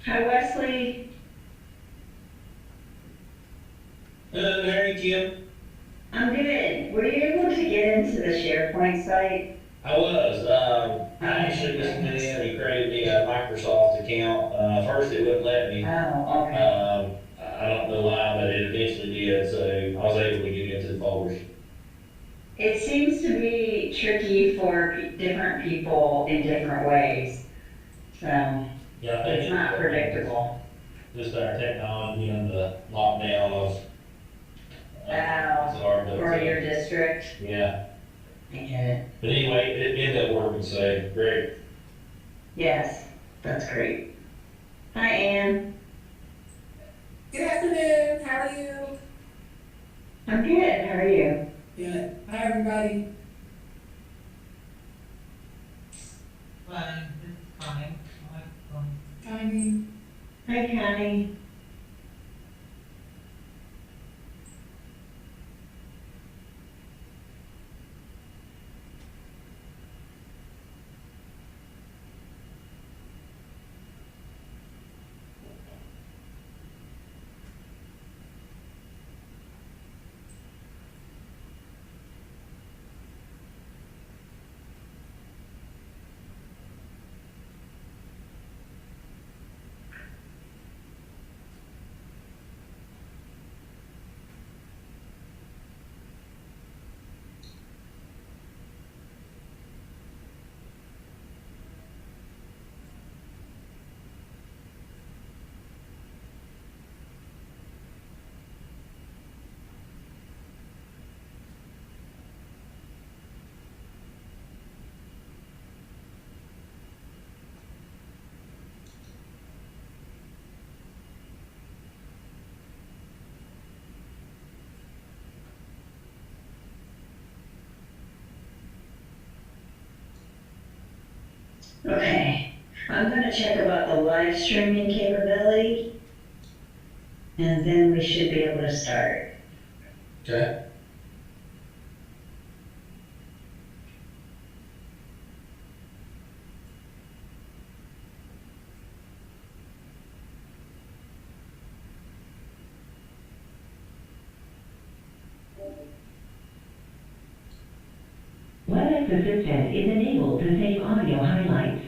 Hi, Wesley. Hello, how are you, Kim? I'm good. Were you able to get into the SharePoint site? I was. I Okay, actually just went good. in and created me a Microsoft account. First, it wouldn't let me. Oh, okay. I don't know why, but it eventually did. So I was able to get into the folders. It seems to be tricky for different people in different ways, so Yeah, I think it's it's not predictable. just our technology and the lockdown Oh, makes it hard. But for your district? yeah. I get it. But anyway, it ended up working. So great. Yes, that's great. Hi, Ann. Good afternoon. How are you? I'm good. How are you? Good. Hi, everybody. Fine, it's fine. Connie. Hi, Connie. Okay, I'm going to check about the live streaming capability, and then we should be able to start. Okay. WebEx Assistant is enabled to save audio highlights.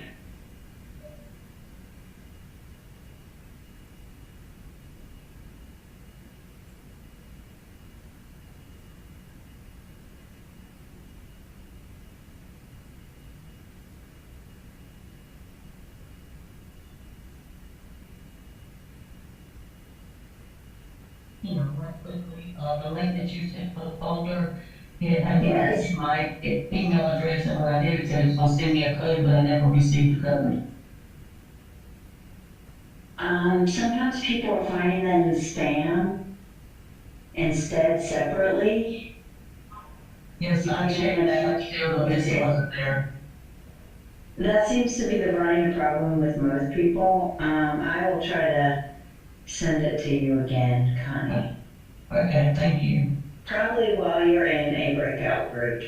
Right quickly, the link that you sent for the folder, I did Yes. my email address, and when I did it, said it was gonna send me a code, but I never received the code. Sometimes people are finding them in spam instead separately. Yes, I checked that, still, but it wasn't there. That seems to be the running problem with most people. I will try to send it to you again, Connie. Okay, thank you. Probably while you're in a breakout group.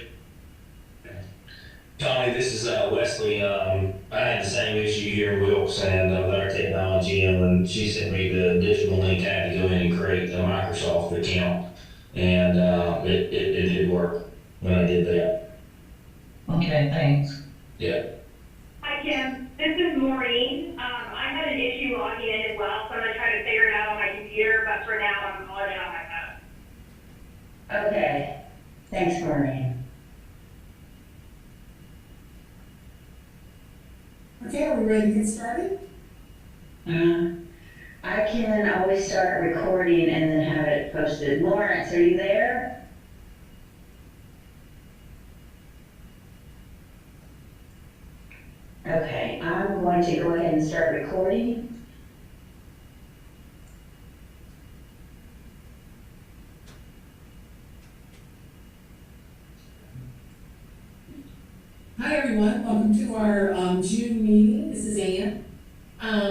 Connie, this is Wesley. I had the same issue here in Wilkes and with our technology, and when she sent me the additional link, I had to go in and create a Microsoft account, and it did work when I did that. Okay, thanks. Yeah. Hi, Kim. This is Maureen. I had an issue logging in as well, so I'm going to try to figure it out on my computer, but for now, I'm calling it on my phone. Okay. Thanks, Maureen. Okay, are we ready to get started? I can always start recording and then have it posted. Lawrence, are you there? Okay, I'm going to go ahead and start recording. Hi, everyone. Welcome to our June meeting. This is Ann.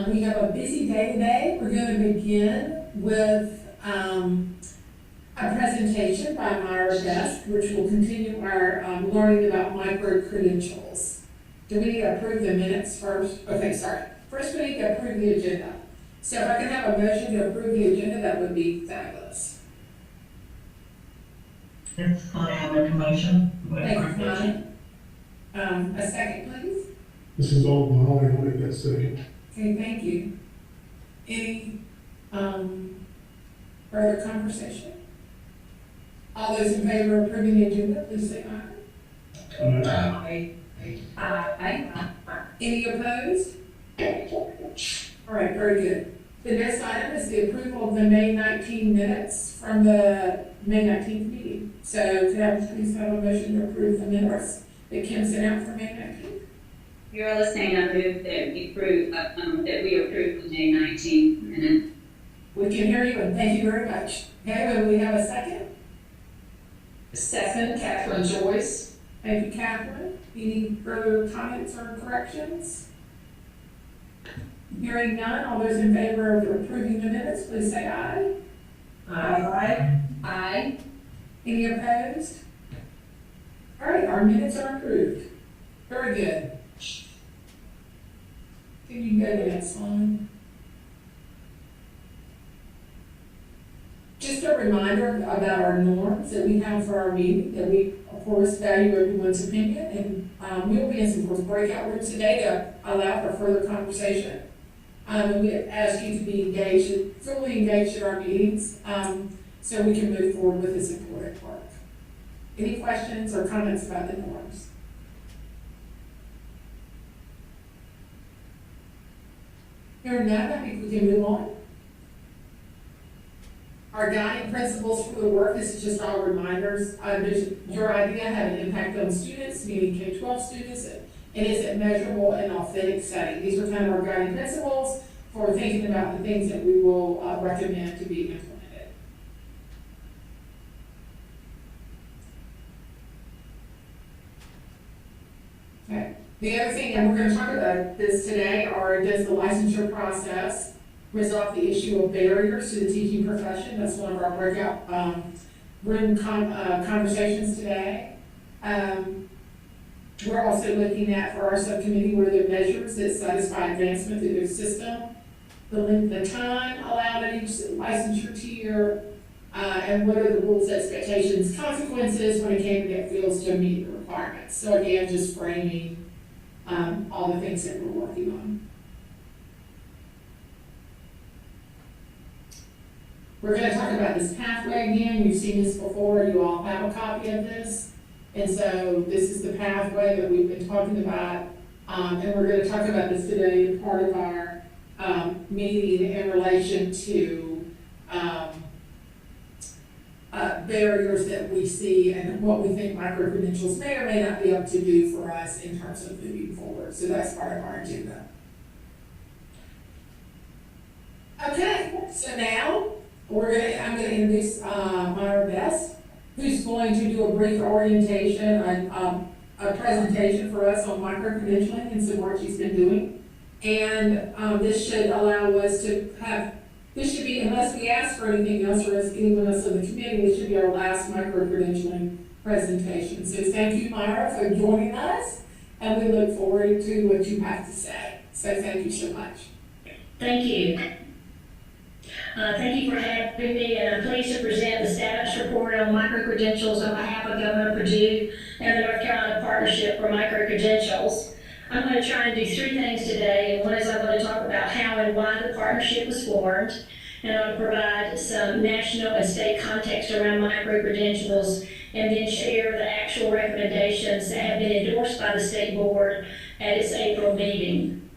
We have a busy day today. We're going to begin with a presentation by Myra Best, which will continue our learning about micro-credentials. Do we need to approve the minutes first? Okay, sorry. First, we need to approve the agenda. So if I can have a motion to approve the agenda, that would be fabulous. It's Connie, I make a motion. Thank you, Connie. A second, please. This is all Molly, I'll make that second. Okay, thank you. Any, further conversation? All those in favor of approving the agenda, please say aye. Aye. Any opposed? All right, very good. The next item is the approval of the May 19 minutes from the May 19th meeting. So could I please have a motion to approve the minutes that Kim sent out for May 19th? You're listening, I move that we approve, the May 19th minute. We can hear you, and thank you very much. Okay, will we have a second? Second, Catherine Joyce. Thank you, Catherine. Any further comments or corrections? Hearing none, all those in favor of approving the minutes, please say aye. Aye. Aye. Any opposed? All right, our minutes are approved. Very good. Can you go to the next one? Just a reminder about our norms that we have for our meeting, that we, of course, value everyone's opinion, and we will be in some, of course, breakout rooms today to allow for further conversation. And we ask you to be engaged, fully engaged in our meetings, so we can move forward with this important work. Any questions or comments about the norms? Hearing none, I think we can move on. Our guiding principles for the work, this is just all reminders. Does your idea have an impact on students, meaning K-12 students, and is it measurable and authentic setting? These are kind of our guiding principles for thinking about the things that we will recommend to be implemented. Okay. The other thing, and we're going to talk about this today, does the licensure process resolve the issue of barriers to the teaching profession? That's one of our breakout room conversations today. We're also looking at, for our subcommittee, what are the measures that satisfy advancement through the system, the length of time allowed at each licensure tier, and what are the rules, expectations, consequences when a candidate fails to meet the requirements. So again, just framing all the things that we're working on. We're going to talk about this pathway again. You've seen this before. You all have a copy of this. And so this is the pathway that we've been talking about. And we're going to talk about this today as part of our meeting in relation to barriers that we see and what we think micro-credentials may or may not be able to do for us in terms of moving forward. So that's part of our agenda. Okay, so now I'm going to introduce Myra Best, who's going to do a brief orientation and a presentation for us on micro-credentialing and some work she's been doing. And this should allow us to have, this should be, unless we ask for anything else or ask anyone else on the committee, this should be our last micro-credentialing presentation. So thank you, Myra, for joining us, and we look forward to what you have to say. So thank you so much. Thank you. Thank you for having me, and I'm pleased to present the status report on micro-credentials on behalf of Governor Perdue and the North Carolina Partnership for Micro-Credentials. I'm going to try and do three things today, and one is I'm going to talk about how and why the partnership was formed, and I'm going to provide some national and state context around micro-credentials, and then share the actual recommendations that have been endorsed by the state board at its April meeting.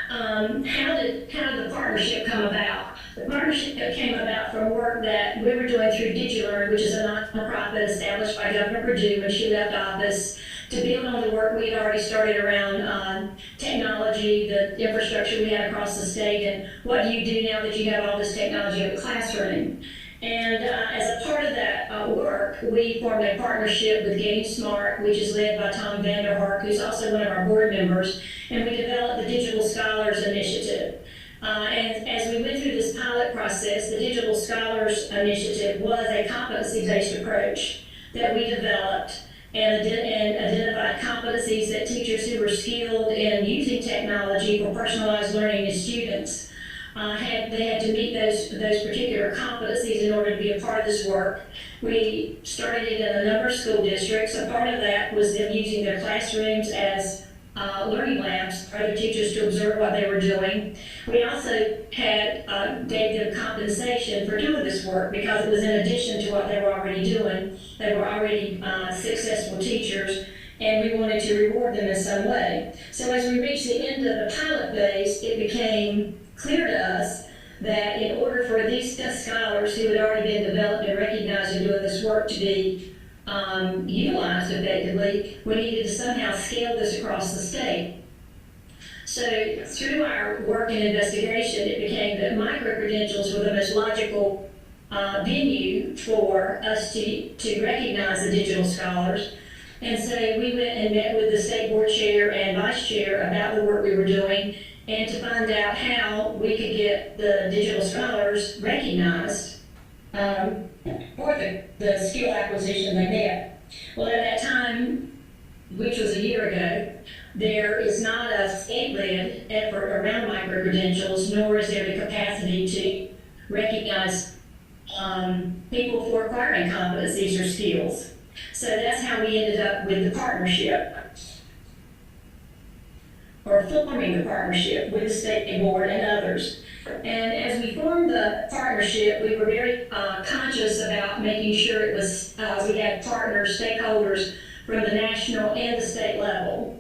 How did the partnership come about? The partnership came about from work that we were doing through DigiLearn, which is a nonprofit established by Governor Perdue when she left office, to build on the work we had already started around technology, the infrastructure we had across the state, and what do you do now that you have all this technology in the classroom. And as a part of that work, we formed a partnership with Getting Smart, which is led by Tom Vanderhark, who's also one of our board members, and we developed the Digital Scholars Initiative. And as we went through this pilot process, the Digital Scholars Initiative was a competency-based approach that we developed and identified competencies that teachers who were skilled in using technology for personalized learning to students they had to meet those particular competencies in order to be a part of this work. We started it in a number of school districts. A part of that was them using their classrooms as learning labs for other teachers to observe what they were doing. We also gave them compensation for doing this work because it was in addition to what they were already doing. They were already successful teachers, and we wanted to reward them in some way. So as we reached the end of the pilot phase, it became clear to us that in order for these scholars who had already been developed and recognized in doing this work to be utilized effectively, we needed to somehow scale this across the state. So through our work and investigation, it became that micro-credentials were the most logical venue for us to recognize the digital scholars. And so we went and met with the state board chair and vice chair about the work we were doing and to find out how we could get the digital scholars recognized for the skill acquisition they get. Well, at that time, which was a year ago, there is not a state-led effort around micro-credentials, nor is there the capacity to recognize people for acquiring competencies or skills. So that's how we ended up with the partnership, or forming the partnership with the state board and others. And as we formed the partnership, we were very conscious about making sure it was we had partners, stakeholders from the national and the state level.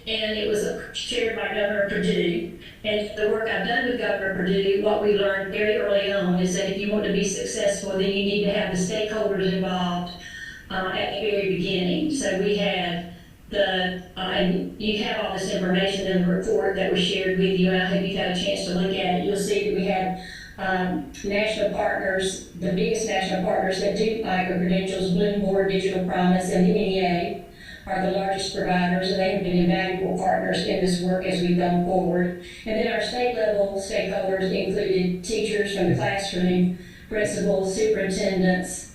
And it was chaired by Governor Perdue. And the work I've done with Governor Perdue, what we learned very early on is that if you want to be successful, then you need to have the stakeholders involved at the very beginning. So we had and you have all this information in the report that was shared with you, and I hope you've had a chance to look at it. You'll see that we had national partners, the biggest national partners that do micro-credentials, Bloomberg, Digital Promise, and the NEA are the largest providers, and they have been invaluable partners in this work as we've gone forward. And then our state level stakeholders included teachers from the classroom, principals, superintendents,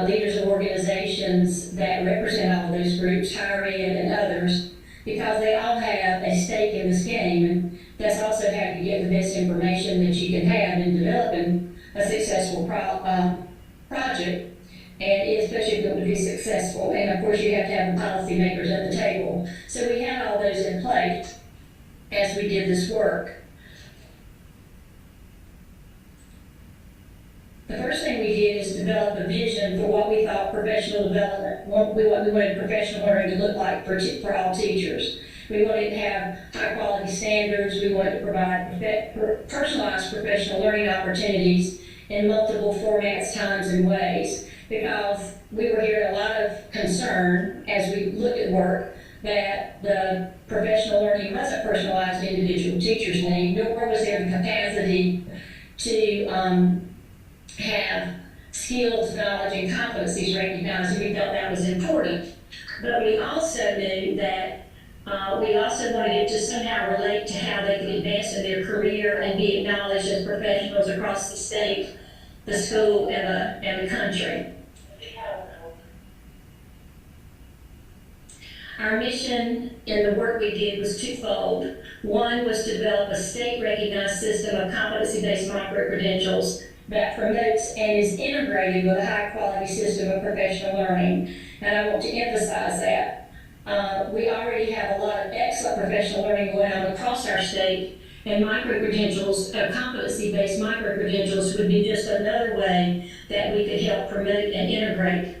leaders of organizations that represent all of those groups, higher ed and others, because they all have a stake in this game, and that's also how you get the best information that you can have in developing a successful project, and especially if you want to be successful. And of course you have to have the policymakers at the table. So we had all those in place as we did this work. The first thing we did is develop a vision for what we thought professional development, what we wanted professional learning to look like for all teachers. We wanted to have high quality standards. We wanted to provide personalized professional learning opportunities in multiple formats, times, and ways, because we were hearing a lot of concern as we looked at work that the professional learning wasn't personalized to individual teachers' needs, nor was there the capacity to have skills, knowledge, and competencies recognized, and we felt that was important. But we also knew that we also wanted it to somehow relate to how they could advance in their career and be acknowledged as professionals across the state, the school, and the country. Our mission in the work we did was twofold. One was to develop a state-recognized system of competency-based micro-credentials that promotes and is integrated with a high-quality system of professional learning. And I want to emphasize that. We already have a lot of excellent professional learning going on across our state, and micro-credentials, competency-based micro-credentials would be just another way that we could help promote and integrate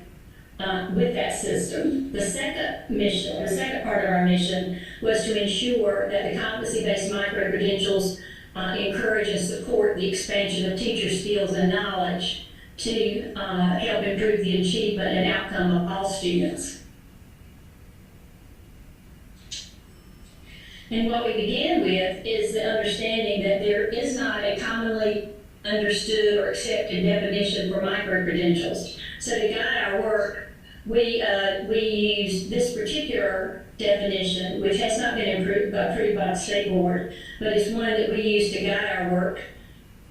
with that system. The second part of our mission was to ensure that the competency-based micro-credentials encourage and support the expansion of teacher skills and knowledge to help improve the achievement and outcome of all students. And what we began with is the understanding that there is not a commonly understood or accepted definition for micro-credentials. So to guide our work, we used this particular definition, which has not been approved by the state board, but it's one that we use to guide our work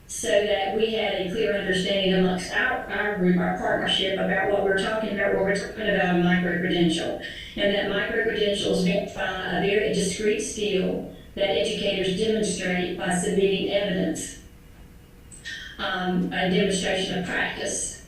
so that we had a clear understanding amongst our group, our partnership, about what we're talking about when we're talking about a micro-credential. And that micro-credentials verify a very discrete skill that educators demonstrate by submitting evidence, a demonstration of practice.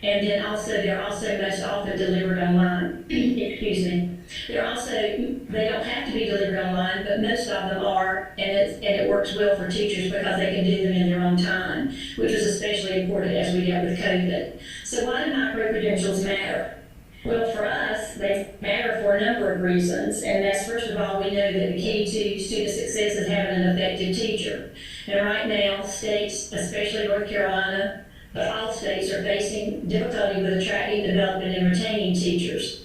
And then also, they're also most often delivered online. Excuse me. They don't have to be delivered online, but most of them are, and it works well for teachers because they can do them in their own time, which was especially important as we dealt with COVID. So why do micro-credentials matter? Well, for us, they matter for a number of reasons, and that's, first of all, we know that the key to student success is having an effective teacher. And right now, states, especially North Carolina, but all states are facing difficulty with attracting, developing, and retaining teachers.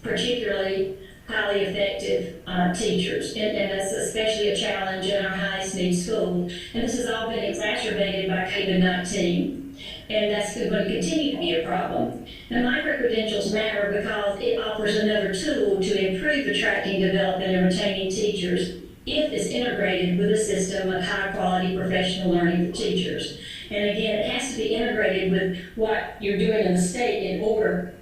Particularly highly effective teachers, and that's especially a challenge in our highest need schools. And this has all been exacerbated by COVID-19, and that's going to continue to be a problem. And micro-credentials matter because it offers another tool to improve attracting, developing, and retaining teachers if it's integrated with a system of high-quality professional learning for teachers. And again, it has to be integrated with what you're doing in the state in order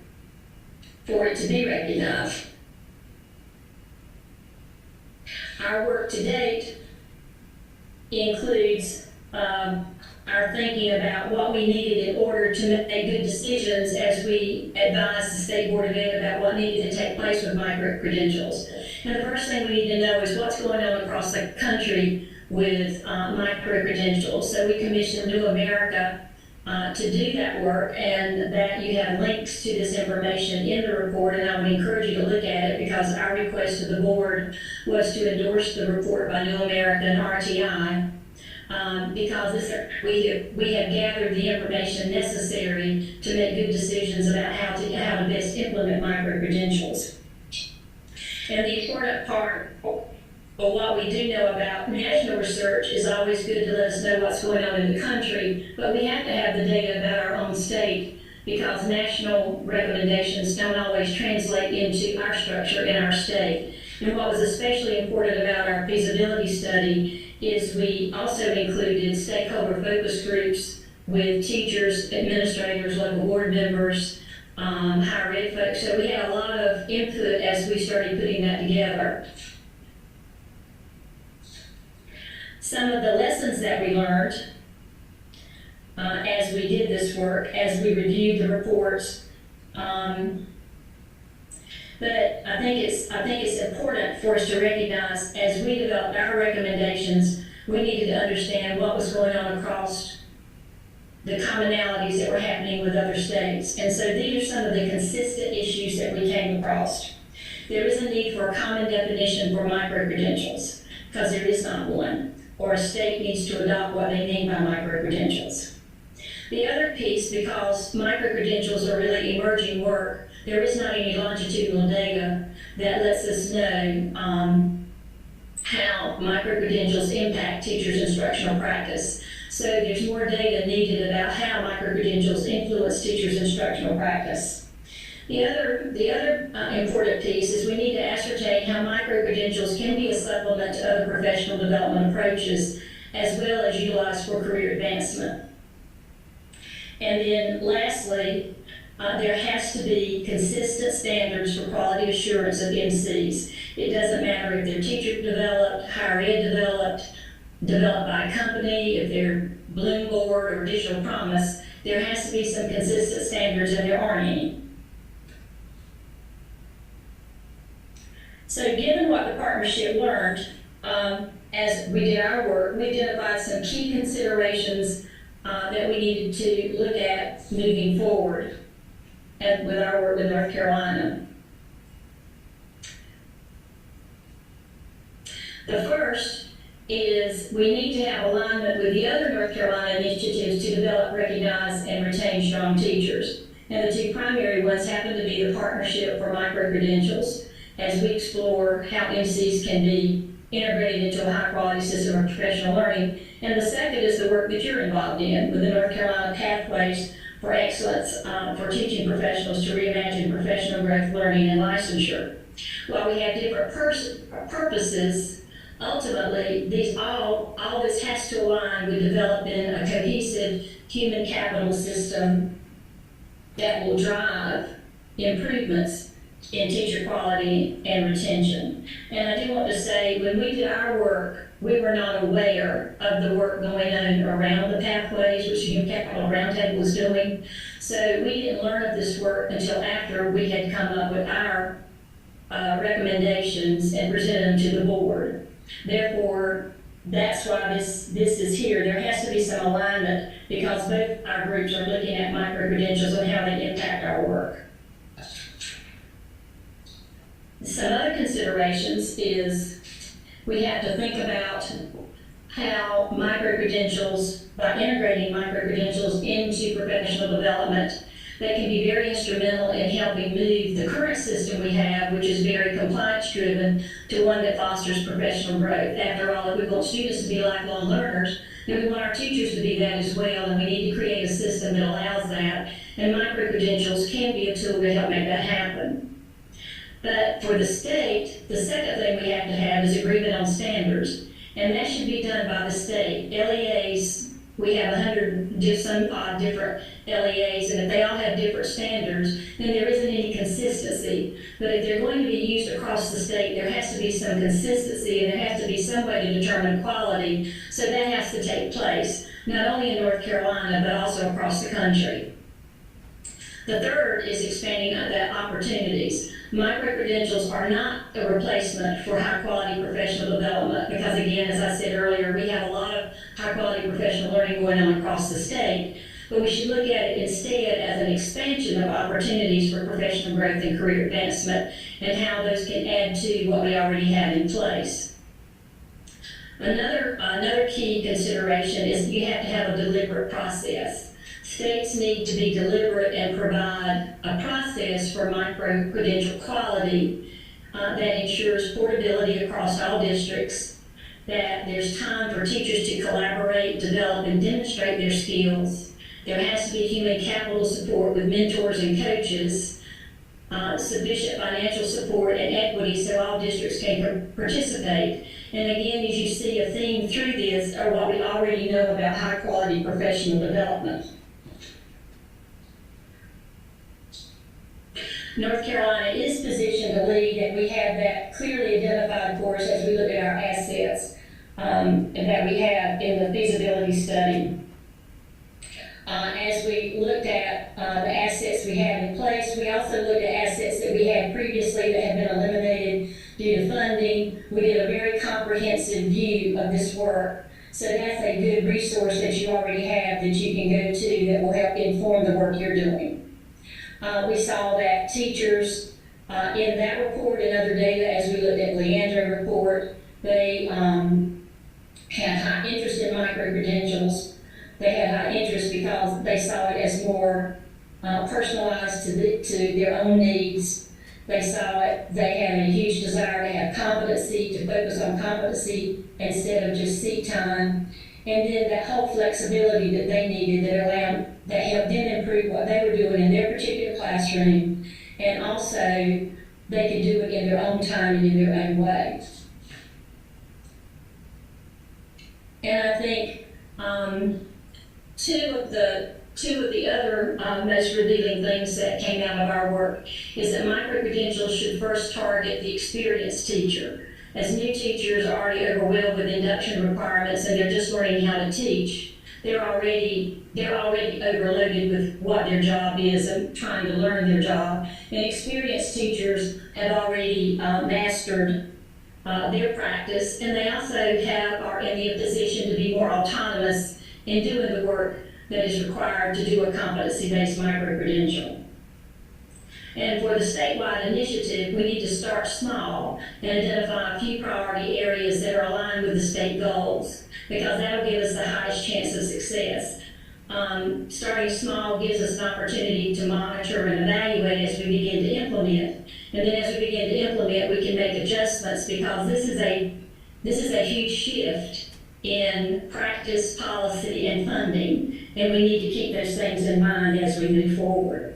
for it to be recognized. Our work to date includes our thinking about what we needed in order to make good decisions as we advised the State Board of Ed about what needed to take place with micro-credentials. And the first thing we need to know is what's going on across the country with micro-credentials. So we commissioned New America to do that work, and that you have links to this information in the report, and I would encourage you to look at it because our request to the board was to endorse the report by New America and RTI because we have gathered the information necessary to make good decisions about how to best implement micro-credentials. And the important part, but what we do know about national research is always good to let us know what's going on in the country, but we have to have the data about our own state because national recommendations don't always translate into our structure in our state. And what was especially important about our feasibility study is we also included stakeholder focus groups with teachers, administrators, local board members, higher ed folks. So we had a lot of input as we started putting that together. Some of the lessons that we learned as we did this work, as we reviewed the reports, but I think it's important for us to recognize as we developed our recommendations, we needed to understand what was going on across the commonalities that were happening with other states. And so these are some of the consistent issues that we came across. There is a need for a common definition for micro-credentials because there is not one, or a state needs to adopt what they mean by micro-credentials. The other piece, because micro-credentials are really emerging work, there is not any longitudinal data that lets us know how micro-credentials impact teachers' instructional practice. So there's more data needed about how micro-credentials influence teachers' instructional practice. The other important piece is we need to ascertain how micro-credentials can be a supplement to other professional development approaches as well as utilized for career advancement. And then lastly, there has to be consistent standards for quality assurance of MCs. It doesn't matter if they're teacher developed, higher ed developed by a company, if they're Bloom Board or Digital Promise, there has to be some consistent standards and there aren't any. So given what the partnership learned, as we did our work, we identified some key considerations that we needed to look at moving forward with our work with North Carolina. The first is we need to have alignment with the other North Carolina initiatives to develop, recognize, and retain strong teachers. And the two primary ones happen to be the Partnership for Micro-Credentials, as we explore how MCs can be integrated into a high-quality system of professional learning. And the second is the work that you're involved in with the North Carolina Pathways for Excellence for teaching professionals to reimagine professional growth, learning, and licensure. While we have different purposes, ultimately, all this has to align with developing a cohesive human capital system that will drive improvements in teacher quality and retention. And I do want to say, when we did our work, we were not aware of the work going on around the pathways, which the Human Capital Roundtable was doing. So we didn't learn of this work until after we had come up with our recommendations and presented them to the board. Therefore, that's why this is here. There has to be some alignment because both our groups are looking at micro-credentials and how they impact our work. Some other considerations is we have to think about how micro-credentials, by integrating micro-credentials into professional development, they can be very instrumental in helping move the current system we have, which is very compliance-driven, to one that fosters professional growth. After all, if we want students to be lifelong learners, then we want our teachers to be that as well, and we need to create a system that allows that, and micro-credentials can be a tool to help make that happen. But for the state, the second thing we have to have is agreement on standards, and that should be done by the state. LEAs, we have 100 some odd different LEAs, and if they all have different standards, then there isn't any consistency. But if they're going to be used across the state, there has to be some consistency, and there has to be some way to determine quality, so that has to take place, not only in North Carolina, but also across the country. The third is expanding the opportunities. Micro-credentials are not a replacement for high-quality professional development because, again, as I said earlier, we have a lot of high-quality professional learning going on across the state, but we should look at it instead as an expansion of opportunities for professional growth and career advancement and how those can add to what we already have in place. Another key consideration is you have to have a deliberate process. States need to be deliberate and provide a process for micro-credential quality that ensures portability across all districts, that there's time for teachers to collaborate, develop, and demonstrate their skills. There has to be human capital support with mentors and coaches, sufficient financial support and equity so all districts can participate. And again, as you see a theme through this are what we already know about high-quality professional development. North Carolina is positioned to lead, and we have that clearly identified for us as we look at our assets and that we have in the feasibility study. As we looked at the assets we have in place, we also looked at assets that we had previously that had been eliminated due to funding. We did a very comprehensive view of this work. So that's a good resource that you already have that you can go to that will help inform the work you're doing. We saw that teachers in that report and other data, as we looked at Leandro's report, they had high interest in micro-credentials. They had high interest because they saw it as more personalized to their own needs. They saw it, they had a huge desire to have competency, to focus on competency instead of just seat time. And then that whole flexibility that they needed that helped them improve what they were doing in their particular classroom, and also they could do it in their own time and in their own way. And I think two of the other most revealing things that came out of our work is that micro-credentials should first target the experienced teacher. As new teachers are already overwhelmed with induction requirements and they're just learning how to teach, they're already overloaded with what their job is and trying to learn their job. And experienced teachers have already mastered their practice, and they also are in the position to be more autonomous in doing the work that is required to do a competency-based micro-credential. And for the statewide initiative, we need to start small and identify a few priority areas that are aligned with the state goals, because that'll give us the highest chance of success. Starting small gives us an opportunity to monitor and evaluate as we begin to implement. And then as we begin to implement, we can make adjustments, because this is a huge shift in practice, policy, and funding, and we need to keep those things in mind as we move forward.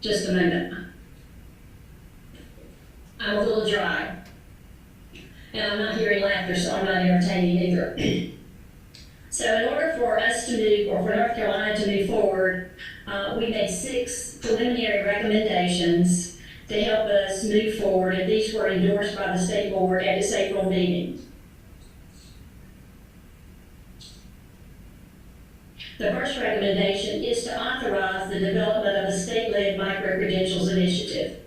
Just a moment. I'm a little dry. And I'm not hearing laughter, so I'm not entertaining either. So in order for us to move, or for North Carolina to move forward, we made 6 preliminary recommendations to help us move forward, and these were endorsed by the state board at its April meeting. The first recommendation is to authorize the development of a state-led MicroCredentials Initiative.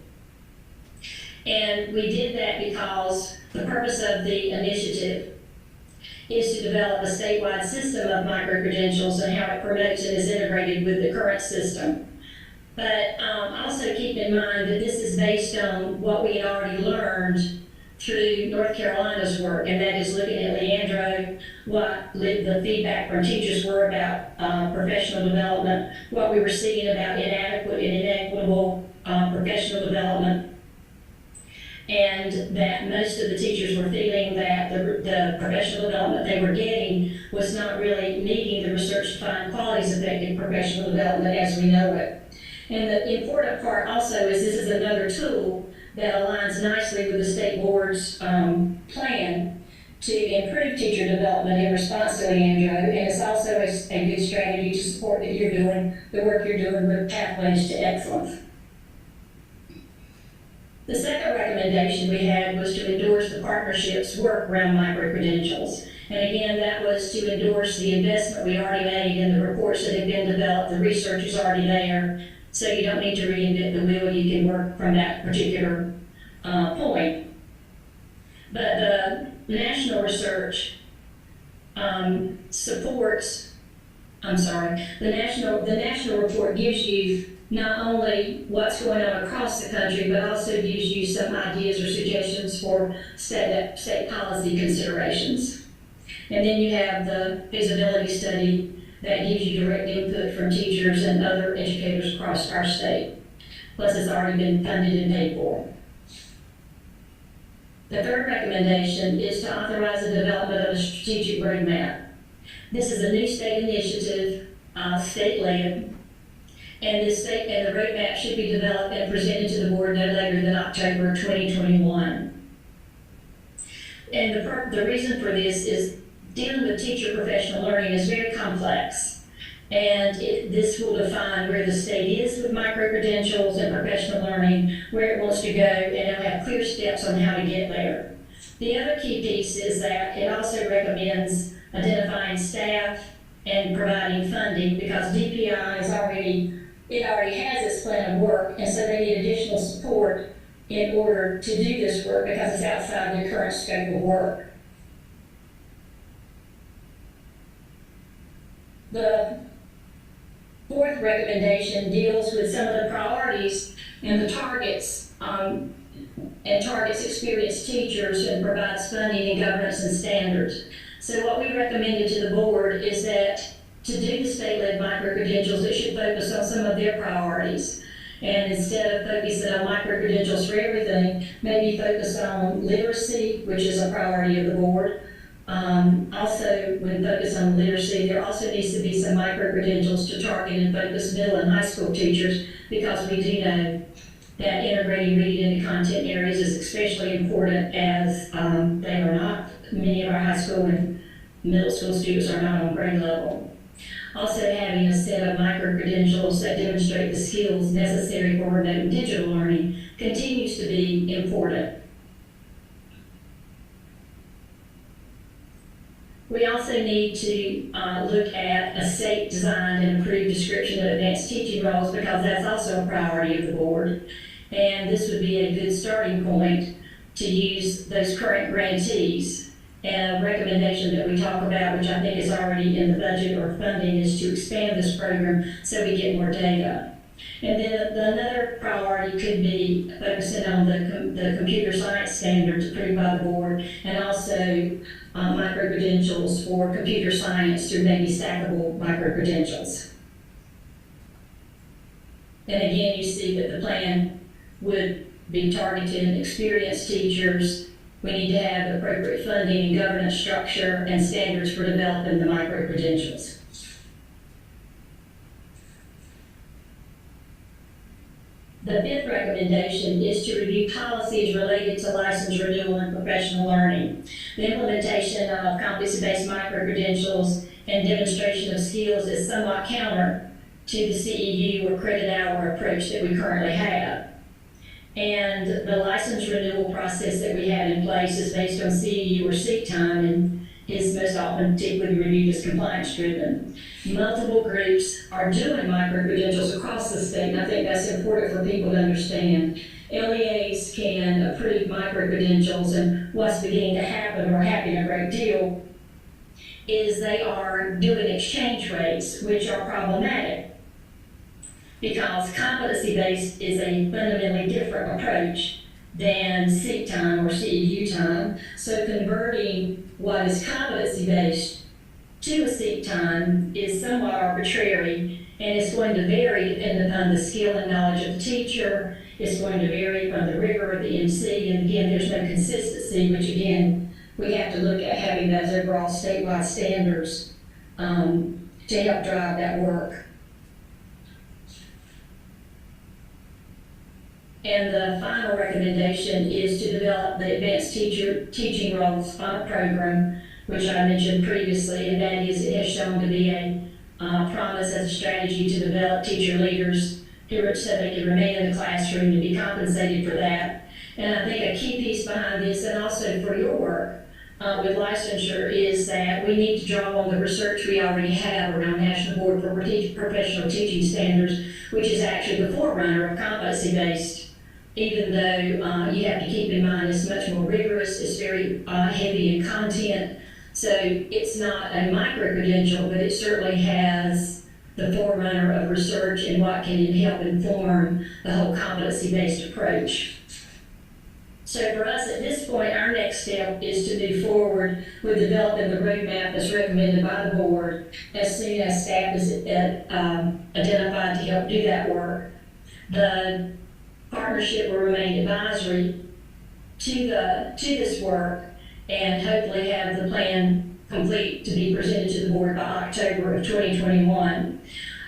And we did that because the purpose of the initiative is to develop a statewide system of microcredentials and how it promotes and is integrated with the current system. But also keep in mind that this is based on what we had already learned through North Carolina's work, and that is looking at Leandro, what the feedback from teachers were about professional development, what we were seeing about inadequate and inequitable professional development, and that most of the teachers were feeling that the professional development they were getting was not really meeting the research-defined qualities affecting professional development as we know it. And the important part also is this is another tool that aligns nicely with the state board's plan to improve teacher development in response to Leandro, and it's also a good strategy to support that you're doing, the work you're doing with Pathways to Excellence. The second recommendation we had was to endorse the partnership's work around microcredentials. And again, that was to endorse the investment we already made in the reports that have been developed. The research is already there, so you don't need to reinvent the wheel. You can work from that particular point. But the national research supports, the national report gives you not only what's going on across the country, but also gives you some ideas or suggestions for state policy considerations. And then you have the feasibility study that gives you direct input from teachers and other educators across our state. Plus, it's already been funded and paid for. The third recommendation is to authorize the development of a strategic roadmap. This is a new state initiative, state-led, and the roadmap should be developed and presented to the board no later than October 2021. And the reason for this is dealing with teacher professional learning is very complex. And this will define where the state is with microcredentials and professional learning, where it wants to go, and it'll have clear steps on how to get there. The other key piece is that it also recommends identifying staff and providing funding, because DPI is already has its plan of work, and so they need additional support in order to do this work because it's outside their current scope of work. The fourth recommendation deals with some of the priorities and the targets, and targets experienced teachers and provides funding and governance and standards. So what we recommended to the board is that to do the state-led microcredentials, it should focus on some of their priorities. And instead of focusing on microcredentials for everything, maybe focus on literacy, which is a priority of the board. Also, when focused on literacy, there also needs to be some microcredentials to target and focus middle and high school teachers, because we do know that integrating reading into content areas is especially important, as they are not, many of our high school and middle school students are not on grade level. Also, having a set of microcredentials that demonstrate the skills necessary for remote and digital learning continues to be important. We also need to look at a state-designed and approved description of advanced teaching roles, because that's also a priority of the board. And this would be a good starting point to use those current grantees. And a recommendation that we talk about, which I think is already in the budget or funding, is to expand this program so we get more data. And then another priority could be focusing on the computer science standards approved by the board, and also microcredentials for computer science through maybe stackable microcredentials. And again, you see that the plan would be targeted experienced teachers. We need to have appropriate funding and governance structure and standards for developing the microcredentials. The fifth recommendation is to review policies related to license renewal and professional learning. The implementation of competency-based micro-credentials and demonstration of skills is somewhat counter to the CEU or credit hour approach that we currently have. And the license renewal process that we have in place is based on CEU or seat time and is most often typically reviewed as compliance driven. Multiple groups are doing micro-credentials across the state, and I think that's important for people to understand. LEAs can approve micro-credentials, and what's beginning to happen, or happening a great deal, is they are doing exchange rates, which are problematic, because competency-based is a fundamentally different approach than seat time or CEU time. So converting what is competency-based to a seat time is somewhat arbitrary, and it's going to vary depending upon the skill and knowledge of the teacher. It's going to vary from the rigor of the MC, and again, there's no consistency, which again, we have to look at having those overall statewide standards to help drive that work. And the final recommendation is to develop the advanced teaching roles on a program, which I mentioned previously, and that is it has shown to be a promise as a strategy to develop teacher leaders so they can remain in the classroom and be compensated for that. And I think a key piece behind this, and also for your work with licensure, is that we need to draw on the research we already have around National Board for Professional Teaching Standards, which is actually the forerunner of competency-based, even though you have to keep in mind it's much more rigorous, it's very heavy in content. So it's not a micro-credential, but it certainly has the forerunner of research and what can help inform the whole competency-based approach. So for us at this point, our next step is to move forward with developing the roadmap that's recommended by the board as soon as staff is identified to help do that work. The partnership will remain advisory to this work, and hopefully have the plan complete to be presented to the board by October of 2021.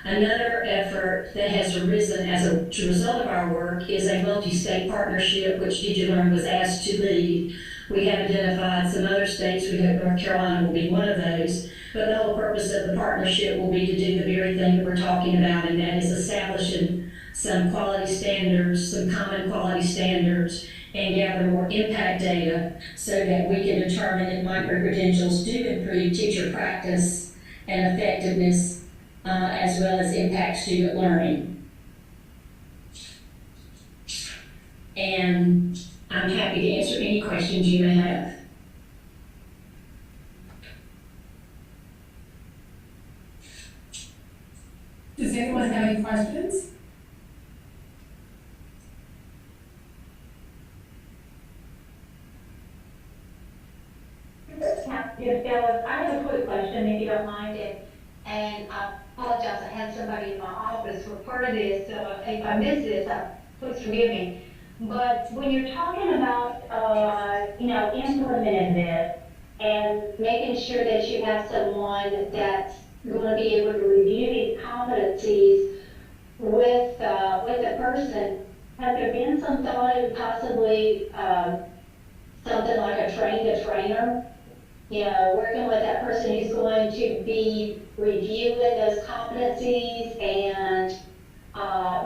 Another effort that has arisen as a result of our work is a multi-state partnership, which DigiLearn was asked to lead. We have identified some other states. We hope North Carolina will be one of those. But the whole purpose of the partnership will be to do the very thing that we're talking about, and that is establishing some quality standards, some common quality standards, and gather more impact data so that we can determine if micro-credentials do improve teacher practice and effectiveness, as well as impact student learning. And I'm happy to answer any questions you may have. Does anyone have any questions? I have a quick question, if you don't mind, and I apologize, I had somebody in my office for part of this, so if I miss this, please forgive me. But when you're talking about, implementing this and making sure that you have someone that's going to be able to review these competencies with the person, has there been some thought of possibly something like a train-the-trainer? Working with that person who's going to be reviewing those competencies and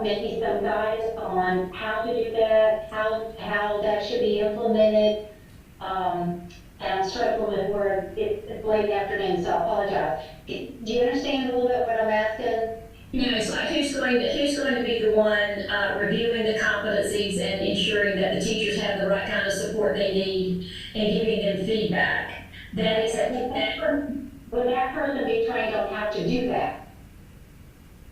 maybe some guidance on how to do that, how that should be implemented. And I'm struggling with where it's late in the afternoon, so I apologize. Do you understand a little bit what I'm asking? It's like who's going to be the one reviewing the competencies and ensuring that the teachers have the right kind of support they need and giving them feedback. That is Would that person be trained on how to do that?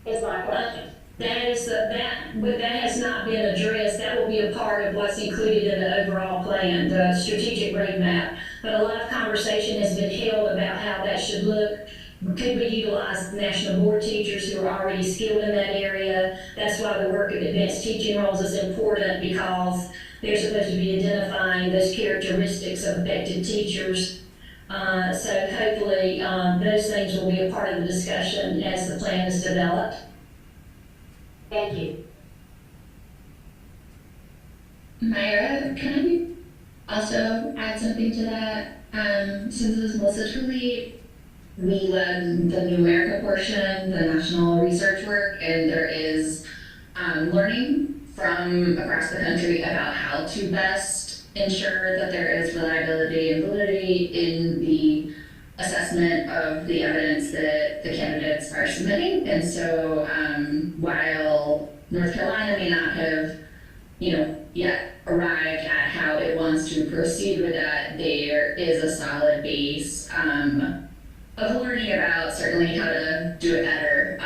Is my question. But that has not been addressed. That will be a part of what's included in the overall plan, the strategic roadmap. But a lot of conversation has been held about how that should look. Could we utilize national board teachers who are already skilled in that area? That's why the work of advanced teaching roles is important, because they're supposed to be identifying those characteristics of effective teachers. So hopefully those things will be a part of the discussion as the plan is developed. Thank you. Myra, can I also add something to that? Since this is Melissa Truly, we led the New America portion, the national research work, and there is learning from across the country about how to best ensure that there is reliability and validity in the assessment of the evidence that the candidates are submitting. And so while North Carolina may not have, yet arrived at how it wants to proceed with that, there is a solid base of learning about certainly how to do it better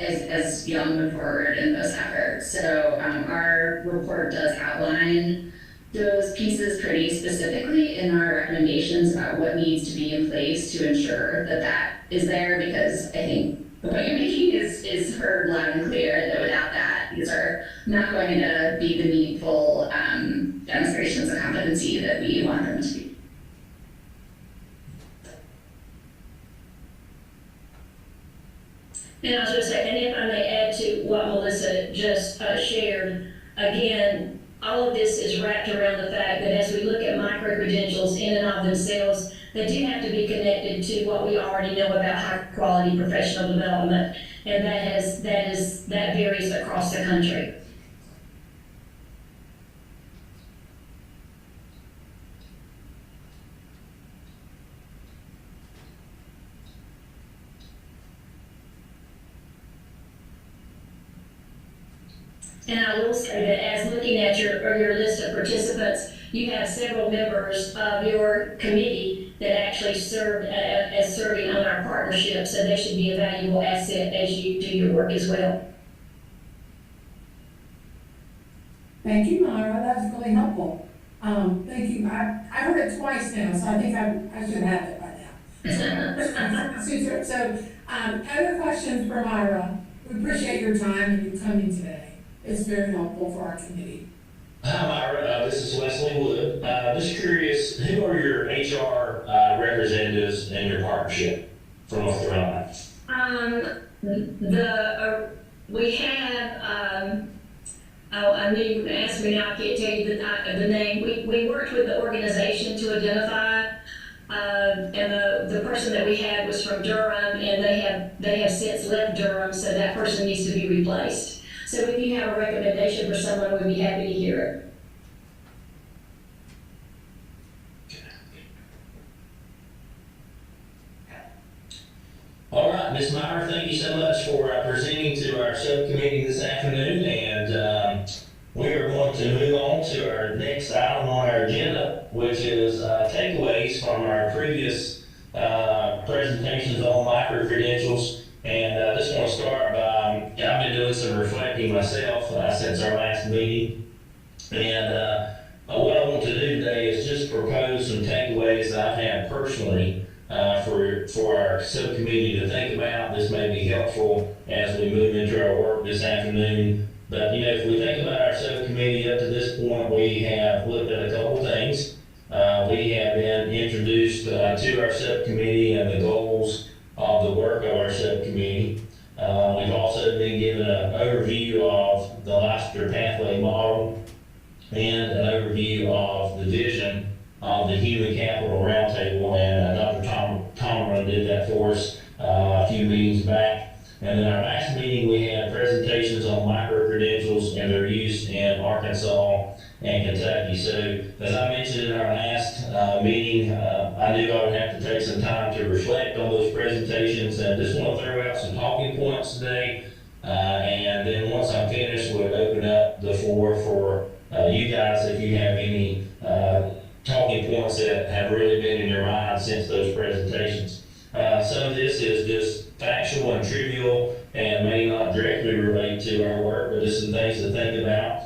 as young move forward in those efforts. So our report does outline those pieces pretty specifically in our recommendations about what needs to be in place to ensure that that is there, because I think the point you're making is heard loud and clear that without that, these are not going to be the meaningful demonstrations of competency that we want them to be. And I was going to say, and if I may add to what Melissa just shared, again, all of this is wrapped around the fact that as we look at micro-credentials in and of themselves, they do have to be connected to what we already know about high-quality professional development, and that varies across the country. And I will say that as looking at your list of participants, you have several members of your committee that actually served as serving on our partnership, so they should be a valuable asset as you do your work as well. Thank you, Myra. That was really helpful. Thank you. I heard it twice now, so I think I should have it by now. So, other questions for Myra? We appreciate your time and you coming today. It's very helpful for our committee. Hi, Myra. This is Wesley Wood. Just curious, who are your HR representatives in your partnership from North Carolina? We have. I knew you were going to ask me now. I can't tell you the name. We worked with the organization to identify, and the person that we had was from Durham, and they have since left Durham, so that person needs to be replaced. So if you have a recommendation for someone, we'd be happy to hear it. All right, Ms. Meyer, thank you so much for presenting to our subcommittee this afternoon, and we are going to move on to our next item on our agenda, which is takeaways from our previous presentations on micro-credentials. And I just want to start by, I've been doing some reflecting myself since our last meeting. And what I want to do today is just propose some takeaways that I've had personally for our subcommittee to think about. This may be helpful as we move into our work this afternoon. But, if we think about our subcommittee up to this point, we have looked at a couple things. We have been introduced to our subcommittee and the goals of the work of our subcommittee. We've also been given an overview of the licensure pathway model and an overview of the vision of the Human Capital Roundtable, and Dr. Tomerman did that for us a few meetings back. And in our last meeting, we had presentations on micro-credentials and their use in Arkansas and Kentucky. So, as I mentioned in our last meeting, I knew I would have to take some time to reflect on those presentations, and just want to throw out some talking points today. And then once I'm finished, we'll open up the floor for you guys if you have any talking points that have really been in your mind since those presentations. Some of this is just factual and trivial and may not directly relate to our work, but just some things to think about.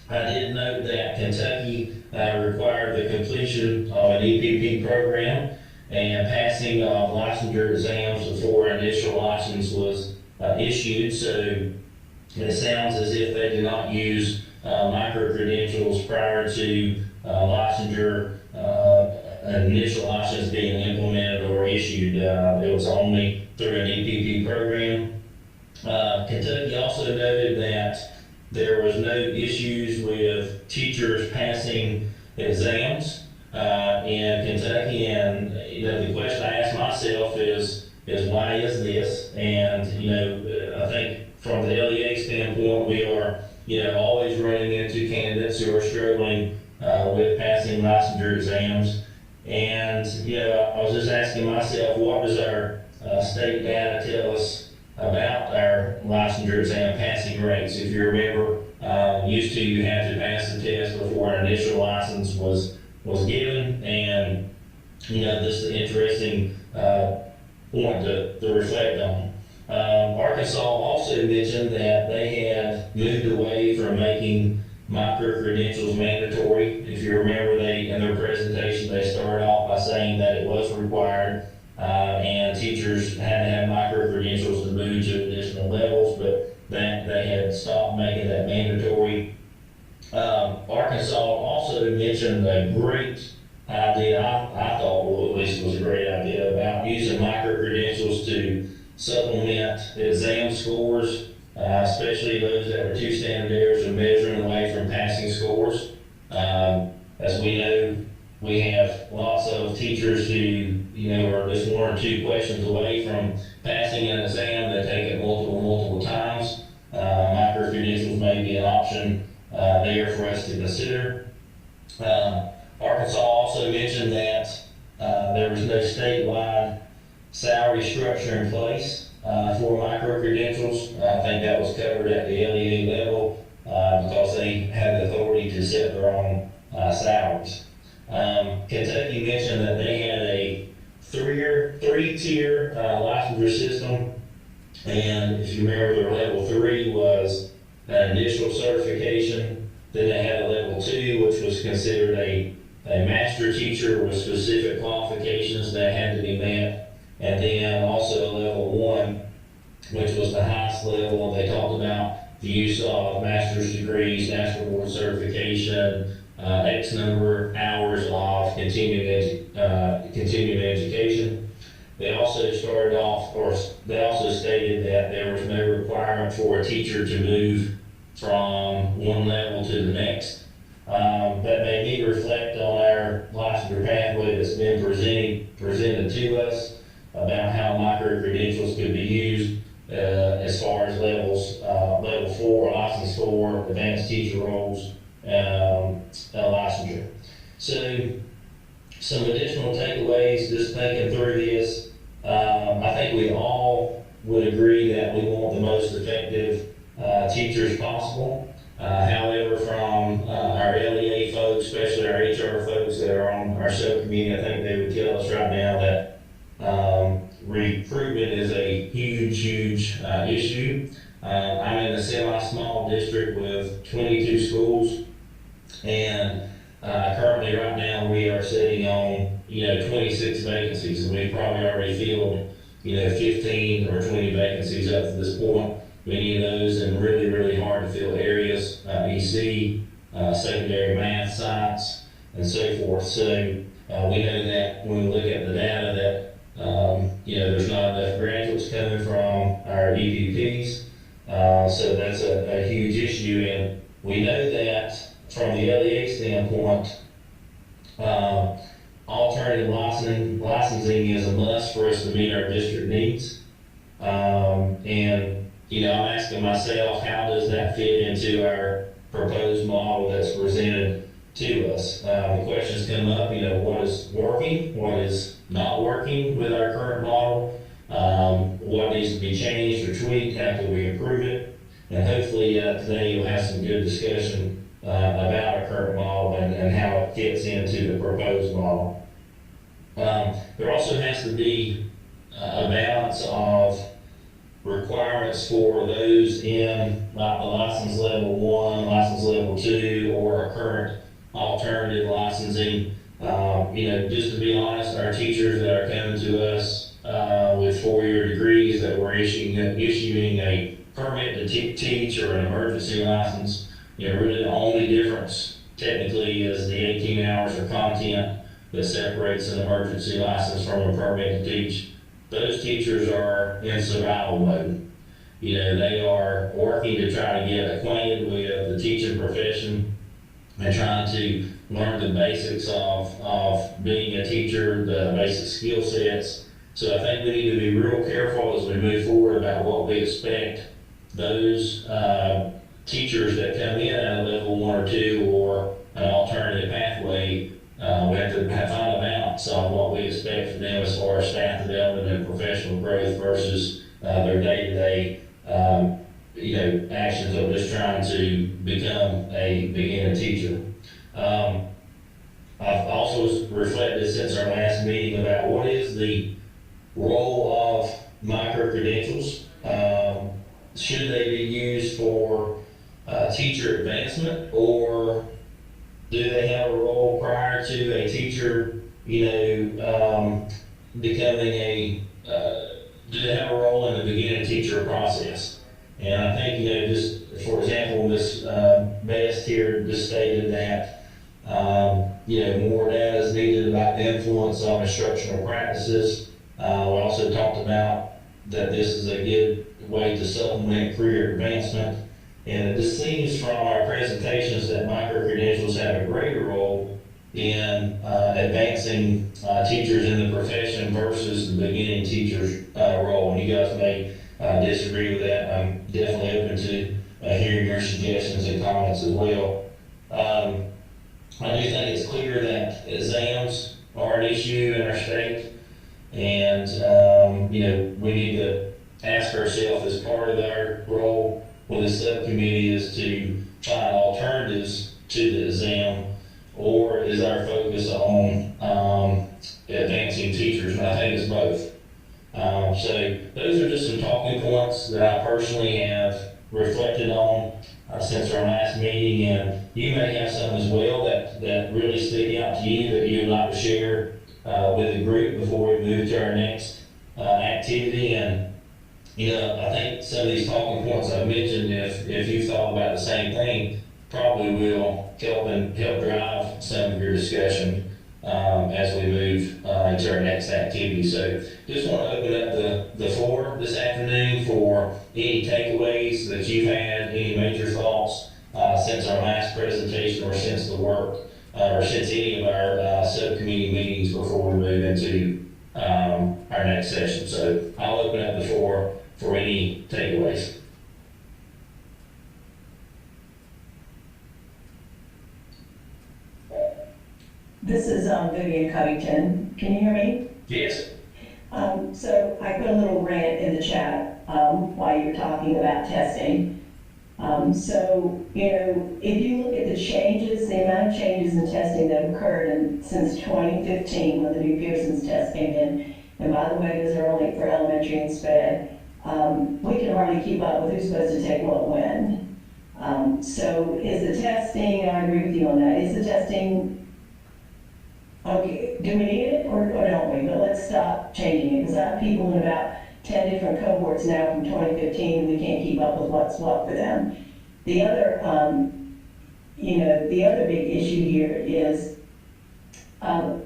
I did note that Kentucky required the completion of an EPP program and passing of licensure exams before initial license was issued. So it sounds as if they did not use micro-credentials prior to licensure, an initial license being implemented or issued. It was only through an EPP program. Kentucky also noted that there was no issues with teachers passing exams in Kentucky. And the question I ask myself is why is this? And I think from the LEA standpoint, we are always running into candidates who are struggling with passing licensure exams. And I was just asking myself, what does our state data tell us about our licensure exam passing rates? If you remember, used to you had to pass the test before an initial license was given, and this is an interesting point to reflect on. Arkansas also mentioned that they had moved away from making MicroCredentials mandatory. If you remember, in their presentation, they started off by saying that it was required, and teachers had to have MicroCredentials to move to additional levels, but that they had stopped making that mandatory. Arkansas also mentioned a great idea, I thought, well, at least it was a great idea, about using MicroCredentials to supplement exam scores, especially those that were 2 standard errors and measuring away from passing scores. As we know, we have lots of teachers who, are just 1 or 2 questions away from passing an exam. They take it multiple times. MicroCredentials may be an option there for us to consider. Arkansas also mentioned that there was no statewide salary structure in place for MicroCredentials. I think that was covered at the LEA level because they had the authority to set their own salaries. Kentucky mentioned that they had a 3-tier licensure system, and if you remember, their level 3 was an initial certification. Then they had a level 2, which was considered a master teacher with specific qualifications that had to be met, and then also a level 1, which was the highest level. They talked about the use of master's degrees, national board certification, X number hours of continuing education. They also started off, or they also stated that there was no requirement for a teacher to move from one level to the next. That made me reflect on our licensure pathway that's been presented to us about how MicroCredentials could be used as far as levels, level 4, license 4, advanced teacher roles, licensure. So some additional takeaways, just thinking through this, I think we all would agree that we want the most effective teachers possible. However, from our LEA folks, especially our HR folks that are on our subcommittee, I think they would tell us right now that recruitment is a huge issue. I'm in a semi-small district with 22 schools, and currently right now we are sitting on 26 vacancies, and we've probably already filled 15 or 20 vacancies up to this point. Many of those in really hard to fill areas, EC, secondary math, science, and so forth. So we know that when we look at the data that there's not enough graduates coming from our EPPs, so that's a huge issue. And we know that from the LEA standpoint, alternative licensing is a must for us to meet our district needs. And I'm asking myself, how does that fit into our proposed model that's presented to us? The questions come up, what is working, what is not working with our current model, what needs to be changed or tweaked, how can we improve it, and hopefully today you'll have some good discussion about our current model and how it fits into the proposed model. There also has to be a balance of requirements for those in like the license level 1, license level 2, or our current alternative licensing. Just to be honest, our teachers that are coming to us with 4-year degrees that we're issuing a permit to teach or an emergency license, really the only difference technically is the 18 hours of content that separates an emergency license from a permit to teach. Those teachers are in survival mode. they are working to try to get acquainted with the teaching profession and trying to learn the basics of being a teacher, the basic skill sets. So I think we need to be real careful as we move forward about what we expect those teachers that come in at a level 1 or 2 or an alternative pathway. We have to find a balance on what we expect from them as far as staff development and professional growth versus their day-to-day actions of just trying to become a beginner teacher. I've also reflected since our last meeting about what is the role of micro-credentials. Should they be used for teacher advancement, or do they have a role prior to a teacher, becoming do they have a role in the beginning teacher process? And I think, just for example, Ms. Best here just stated that, more data is needed about the influence on instructional practices. We also talked about that this is a good way to supplement career advancement. And it just seems from our presentations that micro-credentials have a greater role in advancing teachers in the profession versus the beginning teacher's role. And you guys may disagree with that. I'm definitely open to hearing your suggestions and comments as well. I do think it's clear that exams are an issue in our state, and we need to ask ourselves as part of our role with the subcommittee is to find alternatives to the exam, or is our focus on advancing teachers? And I think it's both. So those are just some talking points that I personally have reflected on since our last meeting, and you may have some as well that really stick out to you that you would like to share with the group before we move to our next activity. And I think some of these talking points I've mentioned, if you've thought about the same thing, probably will help drive some of your discussion as we move into our next activity. So just want to open up the floor this afternoon for any takeaways that you've had, any major thoughts since our last presentation or since the work or since any of our subcommittee meetings before we move into our next session. So I'll open up the floor for any takeaways. This is Vivian Covington. Can you hear me? Yes. So I put a little rant in the chat while you were talking about testing. If you look at the changes, the amount of changes in testing that have occurred since 2015 when the new Pearson's test came in, and by the way, those are only for elementary and SPED, we can hardly keep up with who's supposed to take what when. So is the testing, I agree with you on that, is the testing okay, do we need it or don't we? But let's stop changing it, because I have people in about 10 different cohorts now from 2015, and we can't keep up with what's what for them. The other, the other big issue here is, how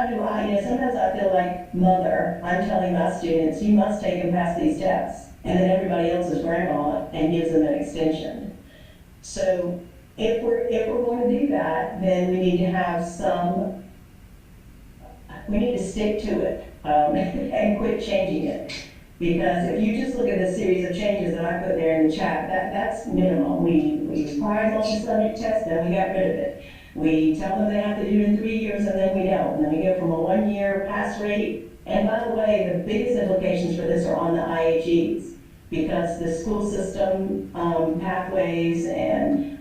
do I, sometimes I feel like mother, I'm telling my students, you must take and pass these tests, and then everybody else is grandma and gives them an extension. So if we're going to do that, then we need to have we need to stick to it and quit changing it. Because if you just look at the series of changes that I put there in the chat, that's minimum. We require multi-subject tests, then we got rid of it. We tell them they have to do it in 3 years, and then we don't. And then we go from a 1-year pass rate. And by the way, the biggest implications for this are on the IHEs, because the school system pathways and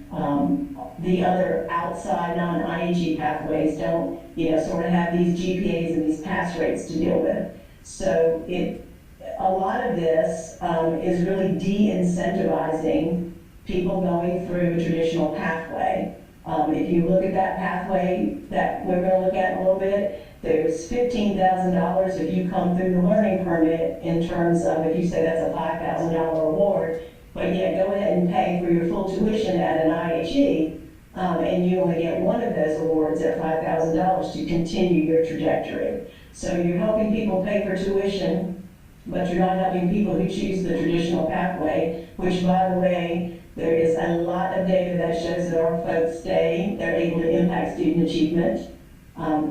the other outside non-IHE pathways don't, sort of have these GPAs and these pass rates to deal with. So a lot of this is really de-incentivizing people going through a traditional pathway. If you look at that pathway that we're going to look at in a little bit, there's $15,000 if you come through the learning permit in terms of, if you say that's a $5,000 award, but yet go ahead and pay for your full tuition at an IHE, and you only get one of those awards at $5,000 to continue your trajectory. So you're helping people pay for tuition, but you're not helping people who choose the traditional pathway, which, by the way, there is a lot of data that shows that our folks stay, they're able to impact student achievement.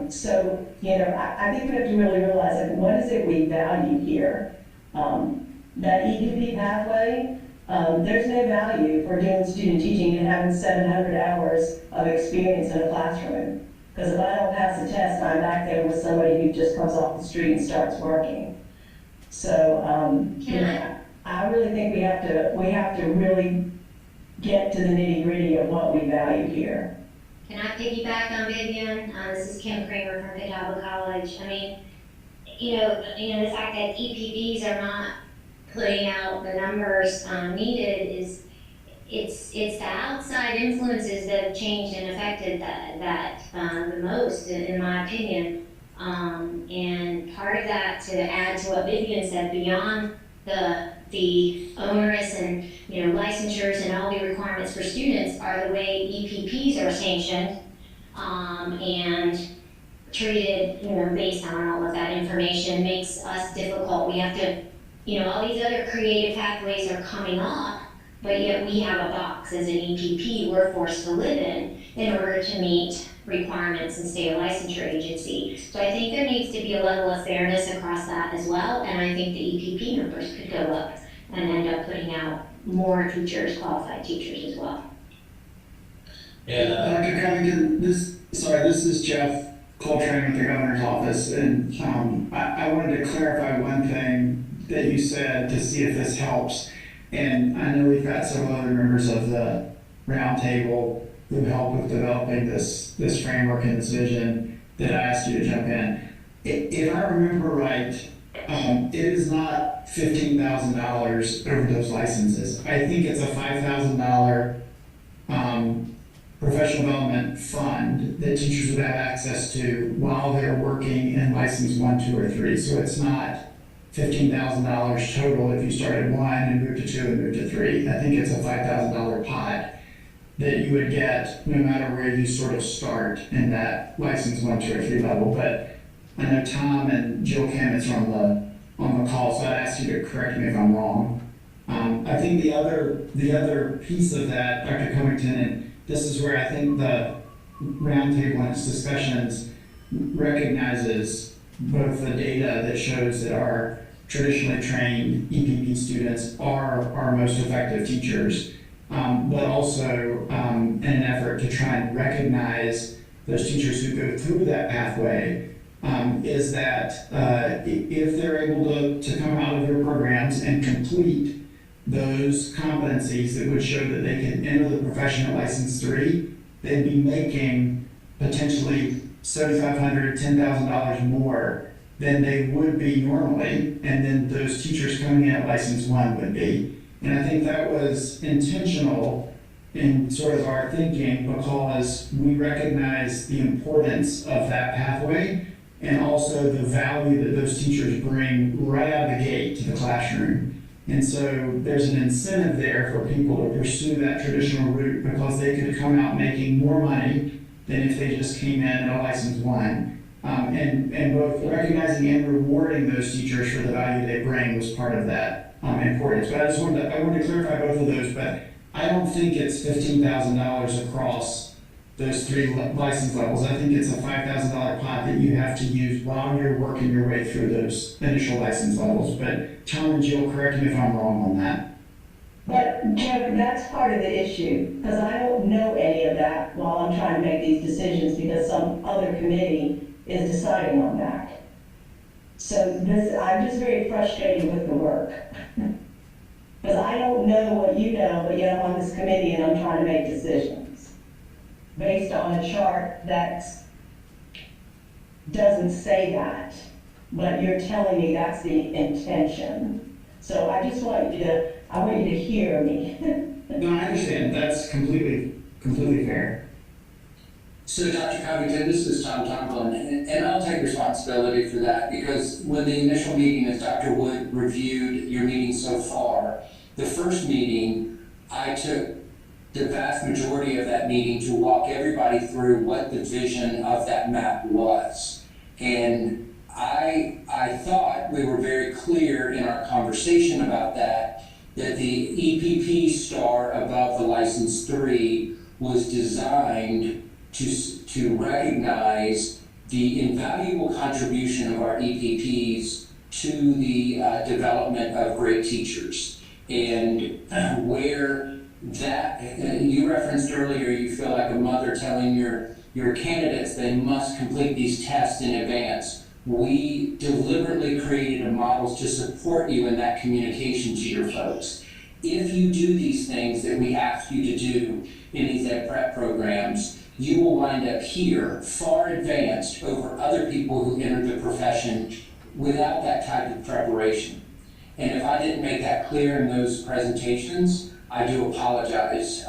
So, I think we have to really realize, like, what is it we value here? That EPP pathway, there's no value for doing student teaching and having 700 hours of experience in a classroom. Because if I don't pass the test, I'm back there with somebody who just comes off the street and starts working. So, I really think we have to really get to the nitty-gritty of what we value here. Can I piggyback on Vivian? This is Kim Kramer from Catawba College. I mean, the fact that EPBs are not putting out the numbers needed is, it's the outside influences that have changed and affected that the most, in my opinion. And part of that, to add to what Vivian said, beyond the onerous and licensures and all the requirements for students, are the way EPPs are sanctioned and treated based on all of that information makes us difficult. We have to, all these other creative pathways are coming up, but yet we have a box as an EPP we're forced to live in order to meet requirements and stay a licensure agency. So I think there needs to be a level of fairness across that as well, and I think the EPP numbers could go up and end up putting out more teachers, qualified teachers as well. And Dr. Covington, this is Jeff Coltrane with the governor's office, and I wanted to clarify one thing that you said to see if this helps. And I know we've got several other members of the roundtable who helped with developing this framework and this vision that I asked you to jump in. If I remember right, it is not $15,000 over those licenses. I think it's a $5,000 professional development fund that teachers would have access to while they're working in license 1, 2, or 3. So it's not $15,000 total if you start at 1 and move to 2 and move to 3. I think it's a $5,000 pot that you would get no matter where you sort of start in that license 1, 2, or 3 level. But I know Tom and Jill Kamitz are on the call, so I'd ask you to correct me if I'm wrong. I think the other piece of that, Dr. Covington, and this is where I think the roundtable and its discussions recognizes both the data that shows that our traditionally trained EPP students are our most effective teachers, but also in an effort to try and recognize those teachers who go through that pathway, is that if they're able to come out of your programs and complete those competencies that would show that they can enter the profession at license 3, they'd be making potentially $7,500, $10,000 more than they would be normally, and then those teachers coming in at license 1 would be. And I think that was intentional in sort of our thinking, because we recognize the importance of that pathway and also the value that those teachers bring right out of the gate to the classroom. And so there's an incentive there for people to pursue that traditional route, because they could come out making more money than if they just came in at a license 1. And both recognizing and rewarding those teachers for the value they bring was part of that importance. But I wanted to clarify both of those, but I don't think it's $15,000 across those 3 license levels. I think it's a $5,000 pot that you have to use while you're working your way through those initial license levels. But Tom and Jill, correct me if I'm wrong on that. But Jeff, that's part of the issue, because I don't know any of that while I'm trying to make these decisions, because some other committee is deciding on that. So I'm just very frustrated with the work. Because I don't know what you know, but yet I'm on this committee and I'm trying to make decisions based on a chart that doesn't say that, but you're telling me that's the intention. So I just want you to hear me. No, I understand. That's completely fair. So, Dr. Covington, this is Tom Tomlin, and I'll take responsibility for that, because when the initial meeting, as Dr. Wood reviewed your meeting so far, the first meeting, I took the vast majority of that meeting to walk everybody through what the vision of that map was. And I thought we were very clear in our conversation about that the EPP star above the license 3 was designed to recognize the invaluable contribution of our EPPs to the development of great teachers. And where that, you referenced earlier, you feel like a mother telling your candidates they must complete these tests in advance. We deliberately created models to support you in that communication to your folks. If you do these things that we ask you to do in these ed prep programs, you will wind up here far advanced over other people who enter the profession without that type of preparation. And if I didn't make that clear in those presentations, I do apologize.